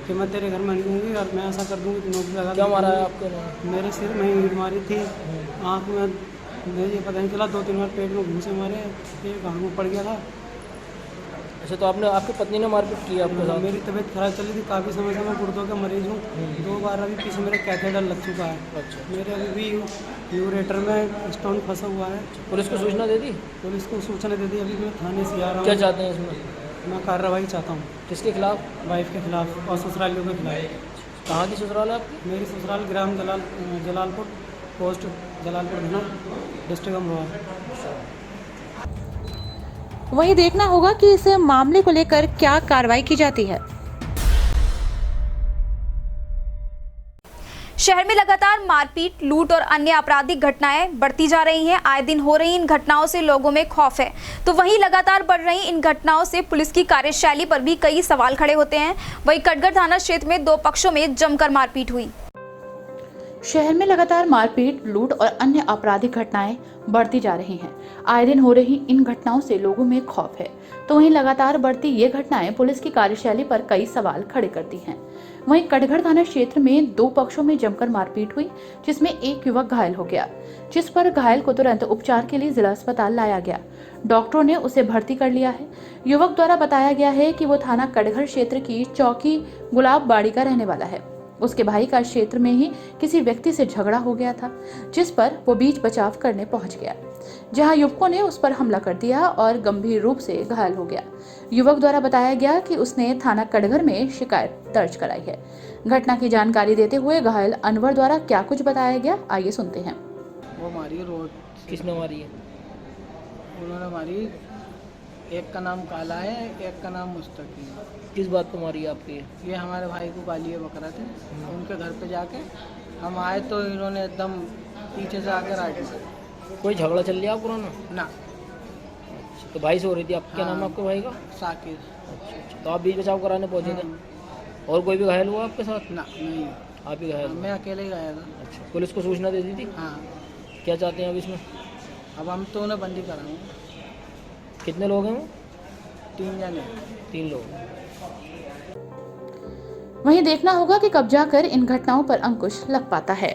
Speaker 21: कि मैं तेरे घर में नहीं दूँगी और मैं ऐसा कर दूँगी कि नौकरी लगा।
Speaker 20: क्या मारा है आपको?
Speaker 21: मेरे सिर में ईंट मारी थी, आँख में मुझे पता नहीं चला। 2-3 बार पेट में घूंसे मारे, एक आँख में पड़ गया था।
Speaker 20: अच्छा, तो आपकी पत्नी ने मारपीट की आपके साथ?
Speaker 21: मेरी तबीयत खराब चली थी काफ़ी समय से। मैं गुर्दों का मरीज हूँ। 2 बार अभी पीछे मेरा कैथेटर लग चुका है।
Speaker 20: अच्छा,
Speaker 21: मेरे अभी भी यूरेटर में स्टोन फंसा हुआ है।
Speaker 20: पुलिस को सूचना दे दी?
Speaker 21: पुलिस को सूचना दे दी। अभी मैं थाने से आ रहा हूँ।
Speaker 20: क्या चाहते हैं इसमें?
Speaker 21: मैं कार्रवाई चाहता हूँ।
Speaker 20: किसके खिलाफ?
Speaker 21: वाइफ के खिलाफ और ससुरालियों के खिलाफ।
Speaker 20: कहाँ की ससुराल है आपकी?
Speaker 21: मेरी ससुराल ग्राम जलालपुर, पोस्ट जलालपुर थाना, डिस्ट्रिक्ट अमरोहा।
Speaker 6: वहीं देखना होगा कि इस मामले को लेकर क्या कार्रवाई की जाती है।
Speaker 1: शहर में लगातार मारपीट, लूट और अन्य आपराधिक घटनाएं बढ़ती जा रही हैं। आए दिन हो रही इन घटनाओं से लोगों में खौफ है, तो वहीं लगातार बढ़ रही इन घटनाओं से पुलिस की कार्यशैली पर भी कई सवाल खड़े होते हैं। वहीं कटघर थाना क्षेत्र में 2 पक्षों में जमकर मारपीट हुई।
Speaker 6: शहर में लगातार मारपीट, लूट और अन्य आपराधिक घटनाएं बढ़ती जा रही हैं। आए दिन हो रही इन घटनाओं से लोगों में खौफ है, तो वहीं लगातार बढ़ती ये घटनाएं पुलिस की कार्यशैली पर कई सवाल खड़े करती हैं। वहीं कटघर थाना क्षेत्र में 2 पक्षों में जमकर मारपीट हुई, जिसमें एक युवक घायल हो गया, जिस पर घायल को तुरंत उपचार के लिए जिला अस्पताल लाया गया। डॉक्टरों ने उसे भर्ती कर लिया है। युवक द्वारा बताया गया है कि वो थाना कटघर क्षेत्र की चौकी गुलाब बाड़ी का रहने वाला है। उसके भाई का क्षेत्र में ही किसी व्यक्ति से झगड़ा हो गया था, जिस पर वो बीच बचाव करने पहुंच गया, जहां युवकों ने उस पर हमला कर दिया और गंभीर रूप से घायल हो गया। युवक द्वारा बताया गया कि उसने थाना कटघर में शिकायत दर्ज कराई है। घटना की जानकारी देते हुए घायल अनवर द्वारा क्या कुछ बताया गया, आइए सुनते हैं।
Speaker 21: वो मारी रोड।
Speaker 20: किसने मारी है?
Speaker 21: उन्होंने मारी, एक का नाम काला है, एक का नाम मुस्तकी है।
Speaker 20: किस बात पर मारी है आपकी?
Speaker 21: ये हमारे भाई को गाली बकरा थे। उनके घर पे जाके हम आए तो इन्होंने एकदम पीछे से आकर राइट मारा।
Speaker 20: कोई झगड़ा चल रहा पुराना?
Speaker 21: ना।
Speaker 20: तो भाई से हो रही थी आपके?
Speaker 21: हाँ,
Speaker 20: नाम आपके भाई का?
Speaker 21: साकिर।
Speaker 20: अच्छा, तो आप बीच बचाव कराने पहुंचे थे? और कोई भी घायल हुआ आपके साथ?
Speaker 21: ना, नहीं।
Speaker 20: आप ही घायल?
Speaker 21: मैं अकेले ही गया था।
Speaker 20: अच्छा, पुलिस को सूचना दे दी थी?
Speaker 21: हाँ।
Speaker 20: क्या चाहते हैं अब इसमें?
Speaker 21: अब हम तो उन्हें बंदी कराएंगे।
Speaker 20: कितने लोग हैं वो?
Speaker 21: 3 जने।
Speaker 20: 3 लोग।
Speaker 6: वहीं देखना होगा कि कब जाकर इन घटनाओं पर अंकुश लग पाता है।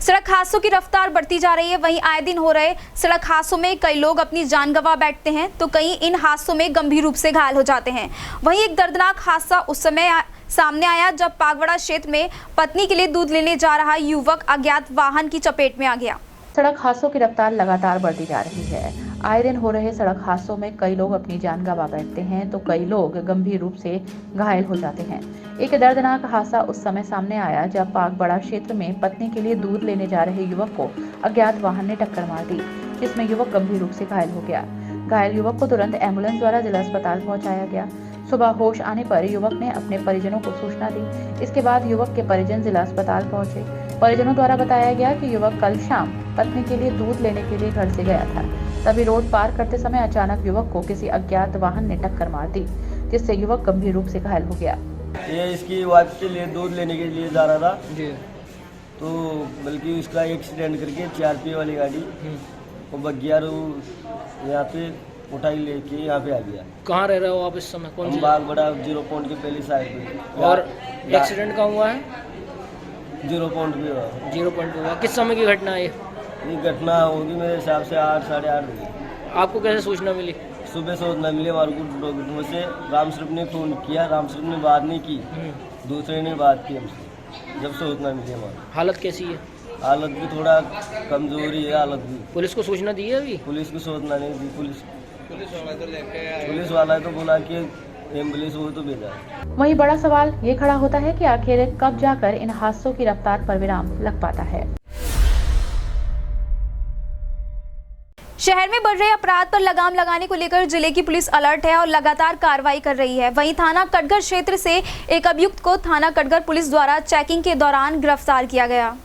Speaker 1: सड़क हादसों की रफ्तार बढ़ती जा रही है। वहीं आए दिन हो रहे सड़क हादसों में कई लोग अपनी जान गंवा बैठते हैं, तो कई इन हादसों में गंभीर रूप से घायल हो जाते हैं। वहीं एक दर्दनाक हादसा उस समय सामने आया जब पागवड़ा क्षेत्र में पत्नी के लिए दूध लेने जा रहा युवक अज्ञात वाहन की चपेट में आ गया।
Speaker 6: सड़क हादसों की रफ्तार लगातार बढ़ती जा रही है। आए दिन हो रहे सड़क हादसों में कई लोग अपनी जान गंवा बैठते हैं तो कई लोग गंभीर रूप से घायल हो जाते हैं। एक दर्दनाक हादसा उस समय सामने आया जब पागबड़ा क्षेत्र में पत्नी के लिए दूध लेने जा रहे युवक को अज्ञात वाहन ने टक्कर मार दी, जिसमें युवक गंभीर रूप से घायल हो गया। घायल युवक को तुरंत एम्बुलेंस द्वारा जिला अस्पताल पहुंचाया गया। सुबह होश आने पर युवक ने अपने परिजनों को सूचना दी। इसके बाद युवक के परिजन जिला अस्पताल पहुंचे। परिजनों द्वारा बताया गया कि युवक कल शाम पत्नी के लिए दूध लेने के लिए घर से गया था। तभी रोड पार करते समय अचानक युवक को किसी अज्ञात वाहन ने टक्कर मार दी, जिससे युवक गंभीर रूप से घायल हो गया।
Speaker 3: ये इसकी वाइफ के लिए दूध लेने के लिए जा रहा था जी, तो बल्कि उसका एक्सीडेंट करके 4 पहिए वाली गाड़ी वो बगियार यहाँ पे उठाई लेके यहाँ पे आ गया।
Speaker 20: कहाँ रह रहे हो आप इस समय? कौन सी?
Speaker 3: बागबड़ा 0 पॉइंट के पहली साइड पे।
Speaker 20: और एक्सीडेंट कहाँ हुआ है?
Speaker 3: 0 पॉइंट पे हुआ।
Speaker 20: 0 पॉइंट पे हुआ। किस समय की घटना है
Speaker 3: ये घटना होगी मेरे हिसाब से 8 साढ़े 8 बजे।
Speaker 20: आपको कैसे सूचना मिली?
Speaker 3: सुबह सूचना मिली हमारे को से रामस्वरूप ने फ़ोन किया। रामस्वरूप ने बात नहीं की, दूसरे ने बात की हमसे जब सूचना मिली हमारी।
Speaker 20: हालत कैसी है?
Speaker 3: हालत भी थोड़ा कमजोरी है हालत भी।
Speaker 20: पुलिस को सूचना दी है अभी?
Speaker 3: पुलिस को सूचना नहीं दी। पुलिस वाला तो बोला कि एम्बुलेंस वो तो भेजा।
Speaker 6: वहीं बड़ा सवाल ये खड़ा होता है कि आखिर कब जाकर इन हादसों की रफ्तार पर विराम लग पाता है।
Speaker 1: शहर में बढ़ रहे अपराध पर लगाम लगाने को लेकर जिले की पुलिस अलर्ट है और लगातार कार्रवाई कर रही है। वहीं थाना कटघर क्षेत्र से एक अभियुक्त को थाना कटघर पुलिस द्वारा चेकिंग के दौरान गिरफ्तार किया गया।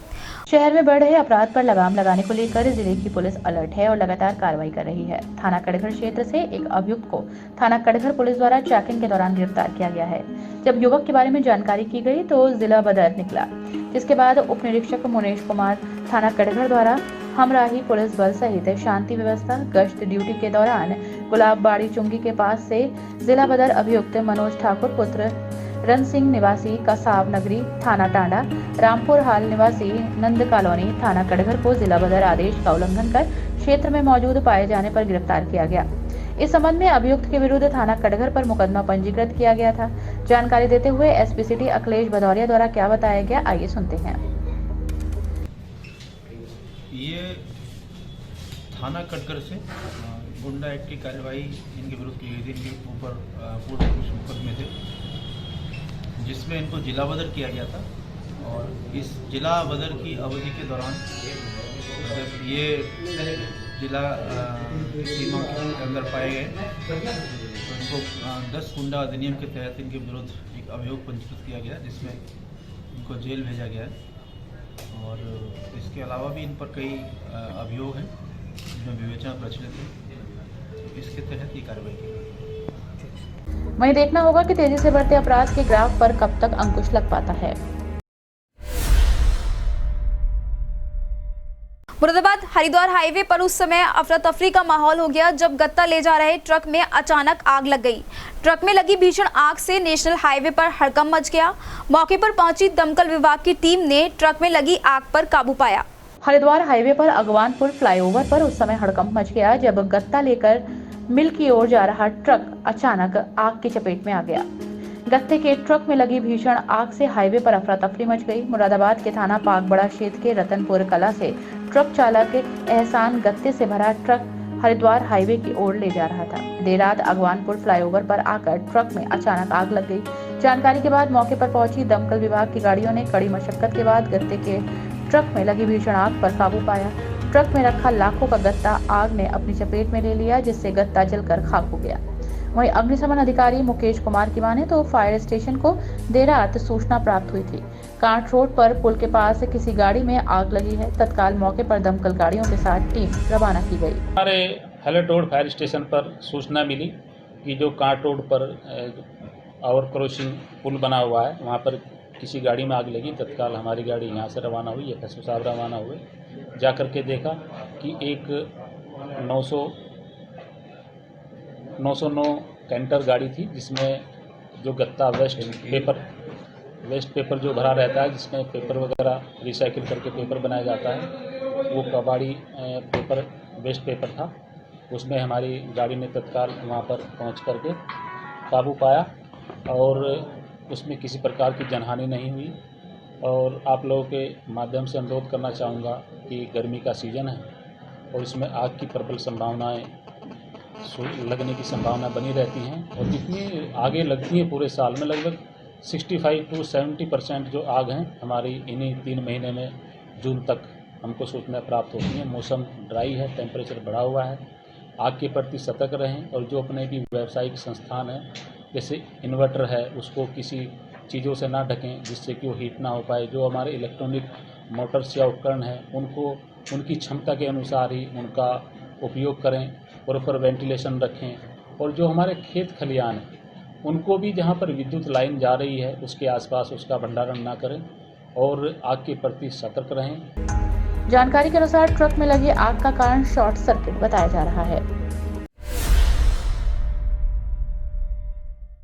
Speaker 6: शहर में बढ़ रहे अपराध पर लगाम लगाने को लेकर जिले की पुलिस अलर्ट है और लगातार कार्रवाई कर रही है। थाना कटघर क्षेत्र से एक अभियुक्त को थाना कटघर पुलिस द्वारा चेकिंग के दौरान गिरफ्तार किया गया है। जब युवक के बारे में जानकारी की गई तो जिला बदर निकला, जिसके बाद उप निरीक्षक मुनेश कुमार थाना कटघर द्वारा हमराही पुलिस बल सहित शांति व्यवस्था गश्त ड्यूटी के दौरान गुलाबबाड़ी चुंगी के पास से जिला बदर अभियुक्त मनोज ठाकुर पुत्र रन सिंह निवासी कसाब नगरी थाना टांडा रामपुर हाल निवासी नंद कॉलोनी थाना कटघर को जिला बदर आदेश का उल्लंघन कर क्षेत्र में मौजूद पाए जाने पर गिरफ्तार किया गया। इस संबंध में अभियुक्त के विरुद्ध थाना कटघर पर मुकदमा पंजीकृत किया गया था। जानकारी देते हुए एसपी सिटी अखिलेश भदौरिया द्वारा क्या बताया गया, आइए सुनते हैं।
Speaker 10: ये थाना कटघर से गुंडा एक्ट की कार्रवाई इनके विरुद्ध की गई थी। इनके ऊपर पूर्ण कुछ मुकदमे थे जिसमें इनको जिला बदर किया गया था और इस जिला बदर की अवधि के दौरान जब ये जिला सीमा के अंदर पाए गए तो इनको 10 गुंडा अधिनियम के तहत इनके विरुद्ध एक अभियोग पंजीकृत किया गया, जिसमें इनको जेल भेजा गया है। और इसके अलावा भी इन पर कई अभियोग हैं जिनमें विवेचना प्रचलित है, इसके तहत ये कार्रवाई की गई।
Speaker 6: वहीं देखना होगा कि तेजी से बढ़ते अपराध के ग्राफ पर कब तक अंकुश लग पाता है।
Speaker 1: मुरादाबाद हरिद्वार हाईवे पर उस समय अफरा तफरी का माहौल हो गया जब गत्ता ले जा रहे ट्रक में अचानक आग लग गई। ट्रक में लगी भीषण आग से नेशनल हाईवे पर हड़कंप मच गया। मौके पर पहुंची दमकल विभाग की टीम ने ट्रक में लगी आग पर काबू पाया।
Speaker 6: हरिद्वार हाईवे पर अगवानपुर फ्लाईओवर पर उस समय हड़कंप मच गया जब गत्ता लेकर मिल की ओर जा रहा ट्रक अचानक आग की चपेट में आ गया। गत्ते के ट्रक में लगी भीषण आग से हाईवे पर अफरा तफरी मच गई। मुरादाबाद के थाना पागबड़ा क्षेत्र के रतनपुर कला से ट्रक चालक एहसान गत्ते से भरा ट्रक हरिद्वार हाईवे की ओर ले जा रहा था। देर रात अगवानपुर फ्लाईओवर पर आकर ट्रक में अचानक आग लग गई। जानकारी के बाद मौके पर पहुंची दमकल विभाग की गाड़ियों ने कड़ी मशक्कत के बाद गत्ते के ट्रक में लगी भीषण आग पर काबू पाया। ट्रक में रखा लाखों का गत्ता आग ने अपनी चपेट में ले लिया, जिससे गत्ता जलकर खाक हो गया। वहीं अग्निशमन अधिकारी मुकेश कुमार की माने तो फायर स्टेशन को देर रात सूचना प्राप्त हुई थी। कांट रोड पर पुल के पास किसी गाड़ी में आग लगी है। तत्काल मौके पर दमकल गाड़ियों के साथ टीम रवाना की गई।
Speaker 22: हमारे हलट रोड फायर स्टेशन पर सूचना मिली कि जो कांट रोड पर ओवर क्रॉसिंग पुल बना हुआ है वहाँ पर किसी गाड़ी में आग लगी। तत्काल हमारी गाड़ी यहाँ से रवाना हुई, FSO साहब रवाना हुए। जा कर के देखा कि एक 909 कैंटर गाड़ी थी जिसमें जो गत्ता वेस्ट पेपर जो भरा रहता है, जिसमें पेपर वगैरह रिसाइकिल करके पेपर बनाया जाता है, वो कबाड़ी पेपर वेस्ट पेपर था। उसमें हमारी गाड़ी ने तत्काल वहाँ पर पहुँच करके काबू पाया और उसमें किसी प्रकार की जनहानि नहीं हुई। और आप लोगों के माध्यम से अनुरोध करना चाहूँगा कि गर्मी का सीज़न है और इसमें आग की प्रबल संभावनाएं लगने की संभावना बनी रहती हैं। और जितनी आगे लगती हैं पूरे साल में लगभग 65 to 70% जो आग हैं हमारी इन्हीं 3 महीने में जून तक हमको सूचना प्राप्त होती हैं। मौसम ड्राई है, टेम्परेचर बढ़ा हुआ है, आग के प्रति सतर्क रहें। और जो अपने भी व्यावसायिक संस्थान हैं जैसे इन्वर्टर है उसको किसी चीज़ों से ना ढकें जिससे कि वो हीट ना हो पाए। जो हमारे इलेक्ट्रॉनिक मोटर्स या उपकरण हैं उनको उनकी क्षमता के अनुसार ही उनका उपयोग करें, प्रॉपर वेंटिलेशन रखें। और जो हमारे खेत खलिहान हैं उनको भी जहाँ पर विद्युत लाइन जा रही है उसके आसपास उसका भंडारण ना करें और आग के प्रति सतर्क रहें।
Speaker 6: जानकारी के अनुसार ट्रक में लगी आग का कारण शॉर्ट सर्किट बताया जा रहा है।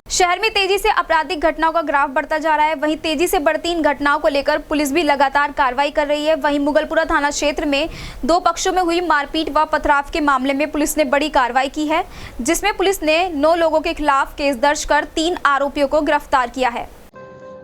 Speaker 1: शहर में तेजी से आपराधिक घटनाओं का ग्राफ बढ़ता जा रहा है। वहीं तेजी से बढ़ती इन घटनाओं को लेकर पुलिस भी लगातार कार्रवाई कर रही है। वहीं मुगलपुरा थाना क्षेत्र में 2 पक्षों में हुई मारपीट व पथराव के मामले में पुलिस ने बड़ी कार्रवाई की है, जिसमें पुलिस ने 9 लोगों के खिलाफ केस दर्ज कर 3 आरोपियों को गिरफ्तार किया है।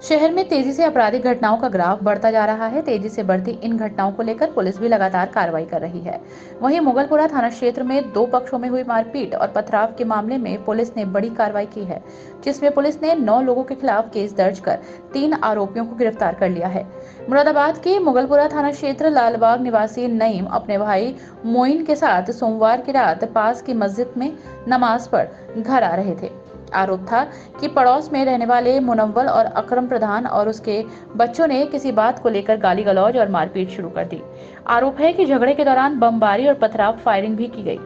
Speaker 6: शहर में तेजी से आपराधिक घटनाओं का ग्राफ बढ़ता जा रहा है। तेजी से बढ़ती इन घटनाओं को लेकर पुलिस भी लगातार कार्रवाई कर रही है। वहीं मुगलपुरा थाना क्षेत्र में 2 पक्षों में हुई मारपीट और पथराव के मामले में पुलिस ने बड़ी कार्रवाई की है, जिसमें पुलिस ने 9 लोगों के खिलाफ केस दर्ज कर 3 आरोपियों को गिरफ्तार कर लिया है। मुरादाबाद के मुगलपुरा थाना क्षेत्र लालबाग निवासी नईम अपने भाई मोइन के साथ सोमवार की रात पास की मस्जिद में नमाज पढ़ घर आ रहे थे। आरोप था कि पड़ोस में रहने वाले मुनव्वल और अकरम प्रधान और उसके बच्चों ने किसी बात को लेकर गाली गलौज और मारपीट शुरू कर दी। आरोप है कि झगड़े के दौरान बमबारी और पथराव फायरिंग भी की गई।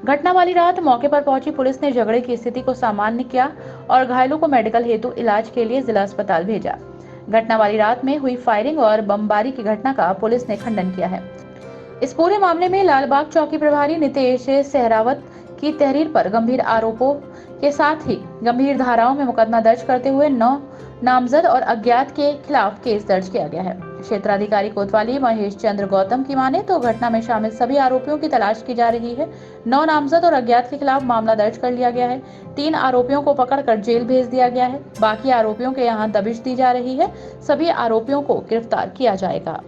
Speaker 6: घटना वाली रात मौके पर पहुंची पुलिस ने झगड़े की स्थिति को सामान्य किया और घायलों को मेडिकल हेतु इलाज के लिए जिला अस्पताल भेजा। घटना वाली रात में हुई फायरिंग और बमबारी की घटना का पुलिस ने खंडन किया है। इस पूरे मामले में लालबाग चौकी प्रभारी नितेश सहरावत की तहरीर पर गंभीर आरोपों के साथ ही गंभीर धाराओं में मुकदमा दर्ज करते हुए 9 नामजद और अज्ञात के खिलाफ केस दर्ज किया गया है। क्षेत्राधिकारी कोतवाली महेश चंद्र गौतम की माने तो घटना में शामिल सभी आरोपियों की तलाश की जा रही है। 9 नामजद और अज्ञात के खिलाफ मामला दर्ज कर लिया गया है। 3 आरोपियों को पकड़कर जेल भेज दिया गया है। बाकी आरोपियों के यहाँ दबिश दी जा रही है। सभी आरोपियों को गिरफ्तार किया जाएगा।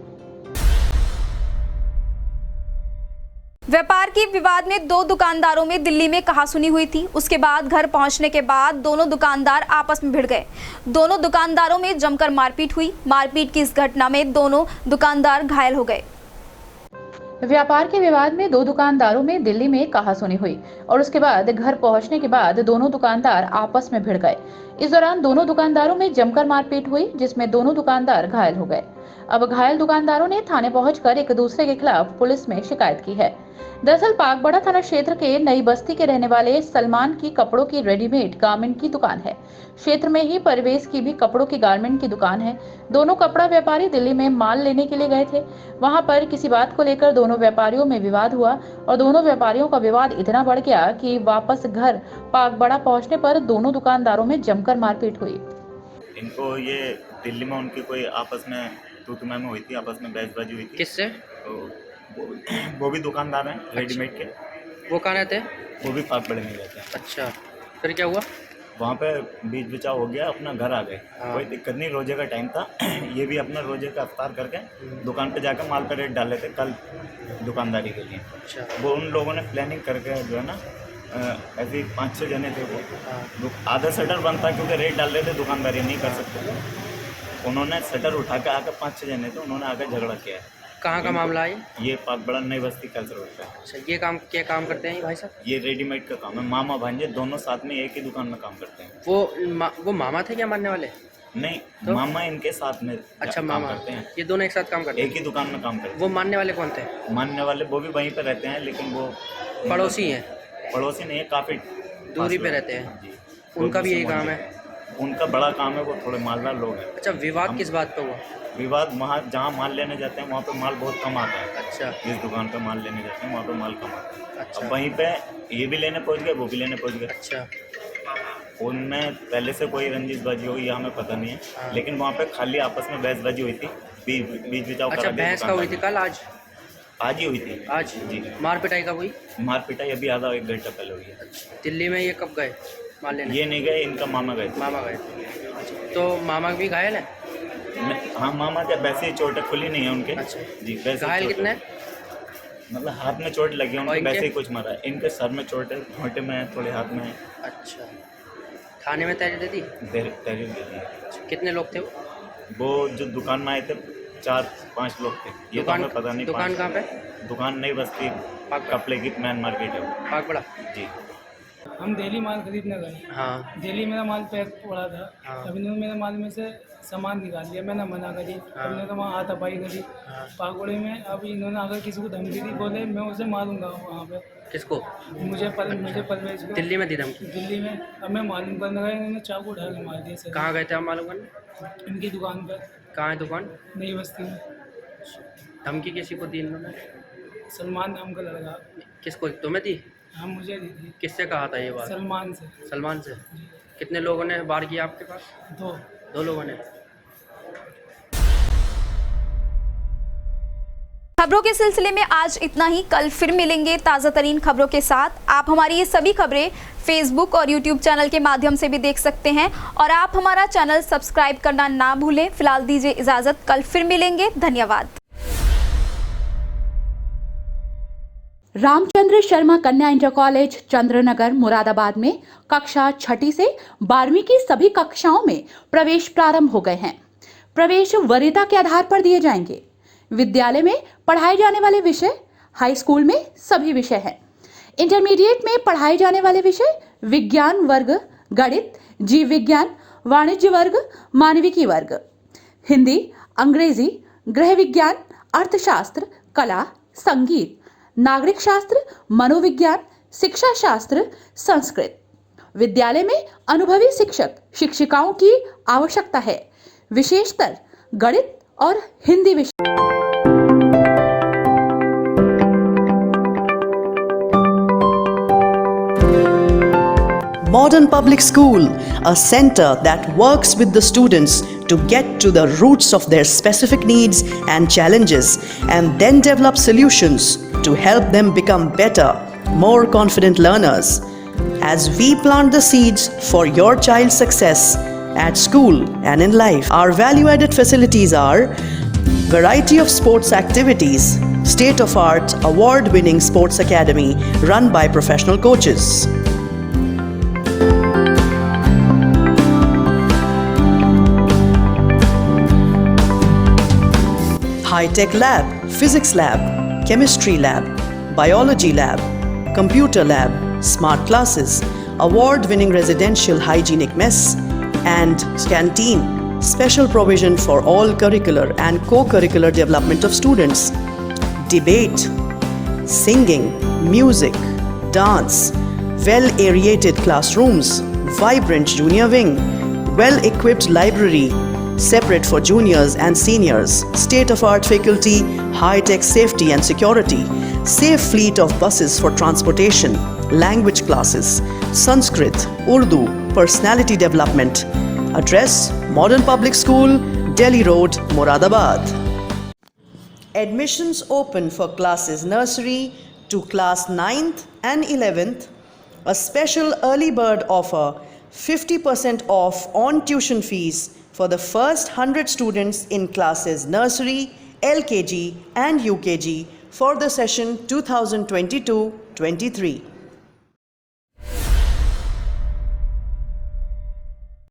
Speaker 1: व्यापार के विवाद में 2 दुकानदारों में दिल्ली में कहासुनी हुई थी। उसके बाद घर पहुंचने के बाद दोनों दुकानदार आपस में भिड़ गए। दोनों दुकानदारों में जमकर मारपीट हुई। मारपीट की इस घटना में दोनों दुकानदार घायल हो गए।
Speaker 6: व्यापार के विवाद में 2 दुकानदारों में दिल्ली में कहासुनी हुई और उसके बाद घर पहुंचने के बाद दोनों दुकानदार आपस में भिड़ गए। इस दौरान दोनों दुकानदारों में जमकर मारपीट हुई, जिसमें दोनों दुकानदार घायल हो गए। अब घायल दुकानदारों ने थाने पहुंचकर एक दूसरे के खिलाफ पुलिस में शिकायत की है। दरअसल पागबड़ा थाना क्षेत्र के नई बस्ती के रहने वाले सलमान की कपड़ों की रेडीमेड गारमेंट की दुकान है। क्षेत्र में ही परवेज की भी कपड़ों की गारमेंट की दुकान है। दोनों कपड़ा व्यापारी दिल्ली में माल लेने के लिए गए थे। वहां पर किसी बात को लेकर दोनों व्यापारियों में विवाद हुआ और दोनों व्यापारियों का विवाद इतना बढ़ गया कि वापस घर पागबड़ा पहुंचने पर दोनों दुकानदारों में जमकर मारपीट हुई।
Speaker 5: इनको ये दिल्ली में उनकी कोई आपस में तू-तू-मैं हुई थी, आपस में बहसबाजी हुई थी।
Speaker 8: किससे?
Speaker 5: वो भी दुकानदार हैं रेडीमेड के।
Speaker 8: वो कहाँ रहते हैं?
Speaker 5: वो भी पागबड़े में रहते हैं।
Speaker 8: अच्छा, फिर क्या हुआ?
Speaker 5: वहाँ पे बीच बिचाव हो गया, अपना घर आ गए। कोई दिक्कत नहीं, रोजे का टाइम था। ये भी अपना रोजे का अफ्तार करके दुकान पे जाकर माल पे रेट डाल लेते कल दुकानदारी के लिए।
Speaker 8: अच्छा,
Speaker 5: वो उन लोगों ने प्लानिंग करके जो है ना ऐसे 5-6 जने थे। वो आधा शटर बंद था क्योंकि रेट डाल रहे थे, दुकानदारी नहीं कर सकते। उन्होंने शटर उठा के आकर 5-6 जने थे, उन्होंने आकर झगड़ा किया है।
Speaker 8: कहाँ का मामला है ये?
Speaker 5: पागबड़ा नई बस्ती कल्चर रोड पे।
Speaker 8: अच्छा, ये काम क्या काम करते हैं भाई साहब?
Speaker 5: ये रेडीमेड का काम है। मामा भांजे दोनों साथ में एक ही दुकान में काम करते हैं।
Speaker 8: वो मामा थे क्या मानने वाले?
Speaker 5: नहीं तो? मामा इनके साथ में।
Speaker 8: अच्छा, मामा करते हैं। ये दोनों एक साथ काम करते हैं? एक
Speaker 5: ही दुकान में काम करते हैं।
Speaker 8: वो मानने वाले कौन थे?
Speaker 5: मानने वाले वो भी वहीं पे रहते हैं, लेकिन वो
Speaker 8: पड़ोसी हैं।
Speaker 5: पड़ोसी नहीं है, काफी
Speaker 8: दूरी पे रहते हैं जी। उनका भी यही काम है?
Speaker 5: उनका बड़ा काम है, वो थोड़े मालदार लोग हैं।
Speaker 8: अच्छा, विवाद किस बात पे हुआ?
Speaker 5: विवाद वहाँ जहाँ माल लेने जाते हैं वहाँ पे माल बहुत कम आता है।
Speaker 8: अच्छा,
Speaker 5: जिस दुकान पे माल लेने जाते हैं वहाँ पे माल कम आता है।
Speaker 8: अच्छा,
Speaker 5: अब वहीं पे ये भी लेने पहुँच गए, वो भी लेने पहुँच गए।
Speaker 8: अच्छा,
Speaker 5: उनमें पहले से कोई रंजिशबाजी हुई या हमें पता नहीं है, लेकिन वहाँ पे खाली आपस में बहसबाजी हुई थी, बीच बिचाव।
Speaker 8: अच्छा, बहस का हुई थी कल? आज
Speaker 5: ही हुई थी।
Speaker 8: आज जी। मार पिटाई कब हुई?
Speaker 5: मार पिटाई अभी आधा 1 घंटा पहले हुई है।
Speaker 8: दिल्ली में ये कब गए माल लेने?
Speaker 5: ये नहीं गए, इनका मामा गए।
Speaker 8: मामा गए। तो मामा भी घायल है?
Speaker 5: हाँ, मामा क्या वैसे ही चोटें खुली नहीं है उनके।
Speaker 8: अच्छा
Speaker 5: जी, वैसे
Speaker 8: घायल कितने?
Speaker 5: मतलब हाथ में चोट लगी है
Speaker 8: और
Speaker 5: उनको,
Speaker 8: इनके?
Speaker 5: वैसे ही कुछ मारा है। इनके सर में चोट है, घोंटे में है, थोड़े हाथ में है।
Speaker 8: अच्छा, थाने में तहरीर दे दी?
Speaker 5: तहरीर दे दी।
Speaker 8: कितने लोग थे वो?
Speaker 5: वो जो दुकान में आए थे 4-5 लोग थे, ये तो हमें पता नहीं।
Speaker 8: दुकान कहाँ पे?
Speaker 5: दुकान नई बस्ती कपड़े की मैन मार्केट है वो।
Speaker 8: पाकबड़ा
Speaker 5: जी।
Speaker 21: हम दिल्ली माल खरीदने गए।
Speaker 8: हाँ।
Speaker 21: दिल्ली मेरा माल पैक पड़ा था।
Speaker 8: हाँ।
Speaker 21: अब इन्होंने मेरे माल में से सामान निकाल लिया, मैंने मना करी। इन्होंने तो वहाँ हाथापाई करी पागोड़े में। अब इन्होंने अगर किसी को धमकी दी, बोले मैं उसे मारूंगा वहाँ पे।
Speaker 8: किसको?
Speaker 21: मुझे परवेज को।
Speaker 8: दिल्ली में दी धमकी?
Speaker 21: दिल्ली में। अब मैं मालूम करने गया, इन्होंने चाकू उठा के मार दिया सर।
Speaker 8: कहाँ गए थे आप मालूम करने?
Speaker 21: इनकी दुकान पर।
Speaker 8: कहाँ है दुकान?
Speaker 21: नई बस्ती में।
Speaker 8: धमकी किसी को दी इन्होंने?
Speaker 21: सलमान नाम का लड़का।
Speaker 8: किसको? तुम्हें दी?
Speaker 21: हाँ, मुझे दी थी।
Speaker 8: किससे कहा था ये बात?
Speaker 21: सलमान से।
Speaker 8: सलमान से? कितने लोगों ने वार किया आपके पास? 2 लोगों ने।
Speaker 1: खबरों के सिलसिले में आज इतना ही। कल फिर मिलेंगे ताज़ा तरीन खबरों के साथ। आप हमारी ये सभी खबरें फेसबुक और यूट्यूब चैनल के माध्यम से भी देख सकते हैं और आप हमारा चैनल सब्सक्राइब करना ना भूलें। फिलहाल दीजिए इजाजत, कल फिर मिलेंगे। धन्यवाद।
Speaker 6: रामचंद्र शर्मा कन्या इंटर कॉलेज चंद्रनगर मुरादाबाद में कक्षा 6ठी से 12वीं की सभी कक्षाओं में प्रवेश प्रारंभ हो गए हैं। प्रवेश वरीयता के आधार पर दिए जाएंगे। विद्यालय में पढ़ाए जाने वाले विषय हाई स्कूल में सभी विषय हैं। इंटरमीडिएट में पढ़ाए जाने वाले विषय विज्ञान वर्ग, गणित, जीव विज्ञान, वाणिज्य वर्ग, मानविकी वर्ग, हिंदी, अंग्रेजी, गृह विज्ञान, अर्थशास्त्र, कला, संगीत, नागरिक शास्त्र, मनोविज्ञान, शिक्षा शास्त्र, संस्कृत। विद्यालय में अनुभवी शिक्षक शिक्षिकाओं की आवश्यकता है, विशेषकर गणित और हिंदी विषय।
Speaker 7: Modern Public School, a center that works with the students to get to the roots of their specific needs and challenges and then develop solutions to help them become better, more confident learners. As we plant the seeds for your child's success at school and in life, our value-added facilities are variety of sports activities, state-of-art, award-winning sports academy run by professional coaches. High-tech lab, physics lab, chemistry lab, biology lab, computer lab, smart classes, award-winning residential hygienic mess, and canteen. Special provision for all curricular and co-curricular development of students. Debate, singing, music, dance, well-aerated classrooms, vibrant junior wing, well-equipped library, separate for juniors and seniors, state-of-art faculty, high-tech safety and security, safe fleet of buses for transportation, language classes, Sanskrit, Urdu, personality development. Address: Modern Public School, Delhi Road, Moradabad. Admissions open for classes nursery to class 9th and 11th. A special early bird offer, 50% off on tuition fees for the first 100 students in classes nursery, LKG and UKG for the session 2022-23.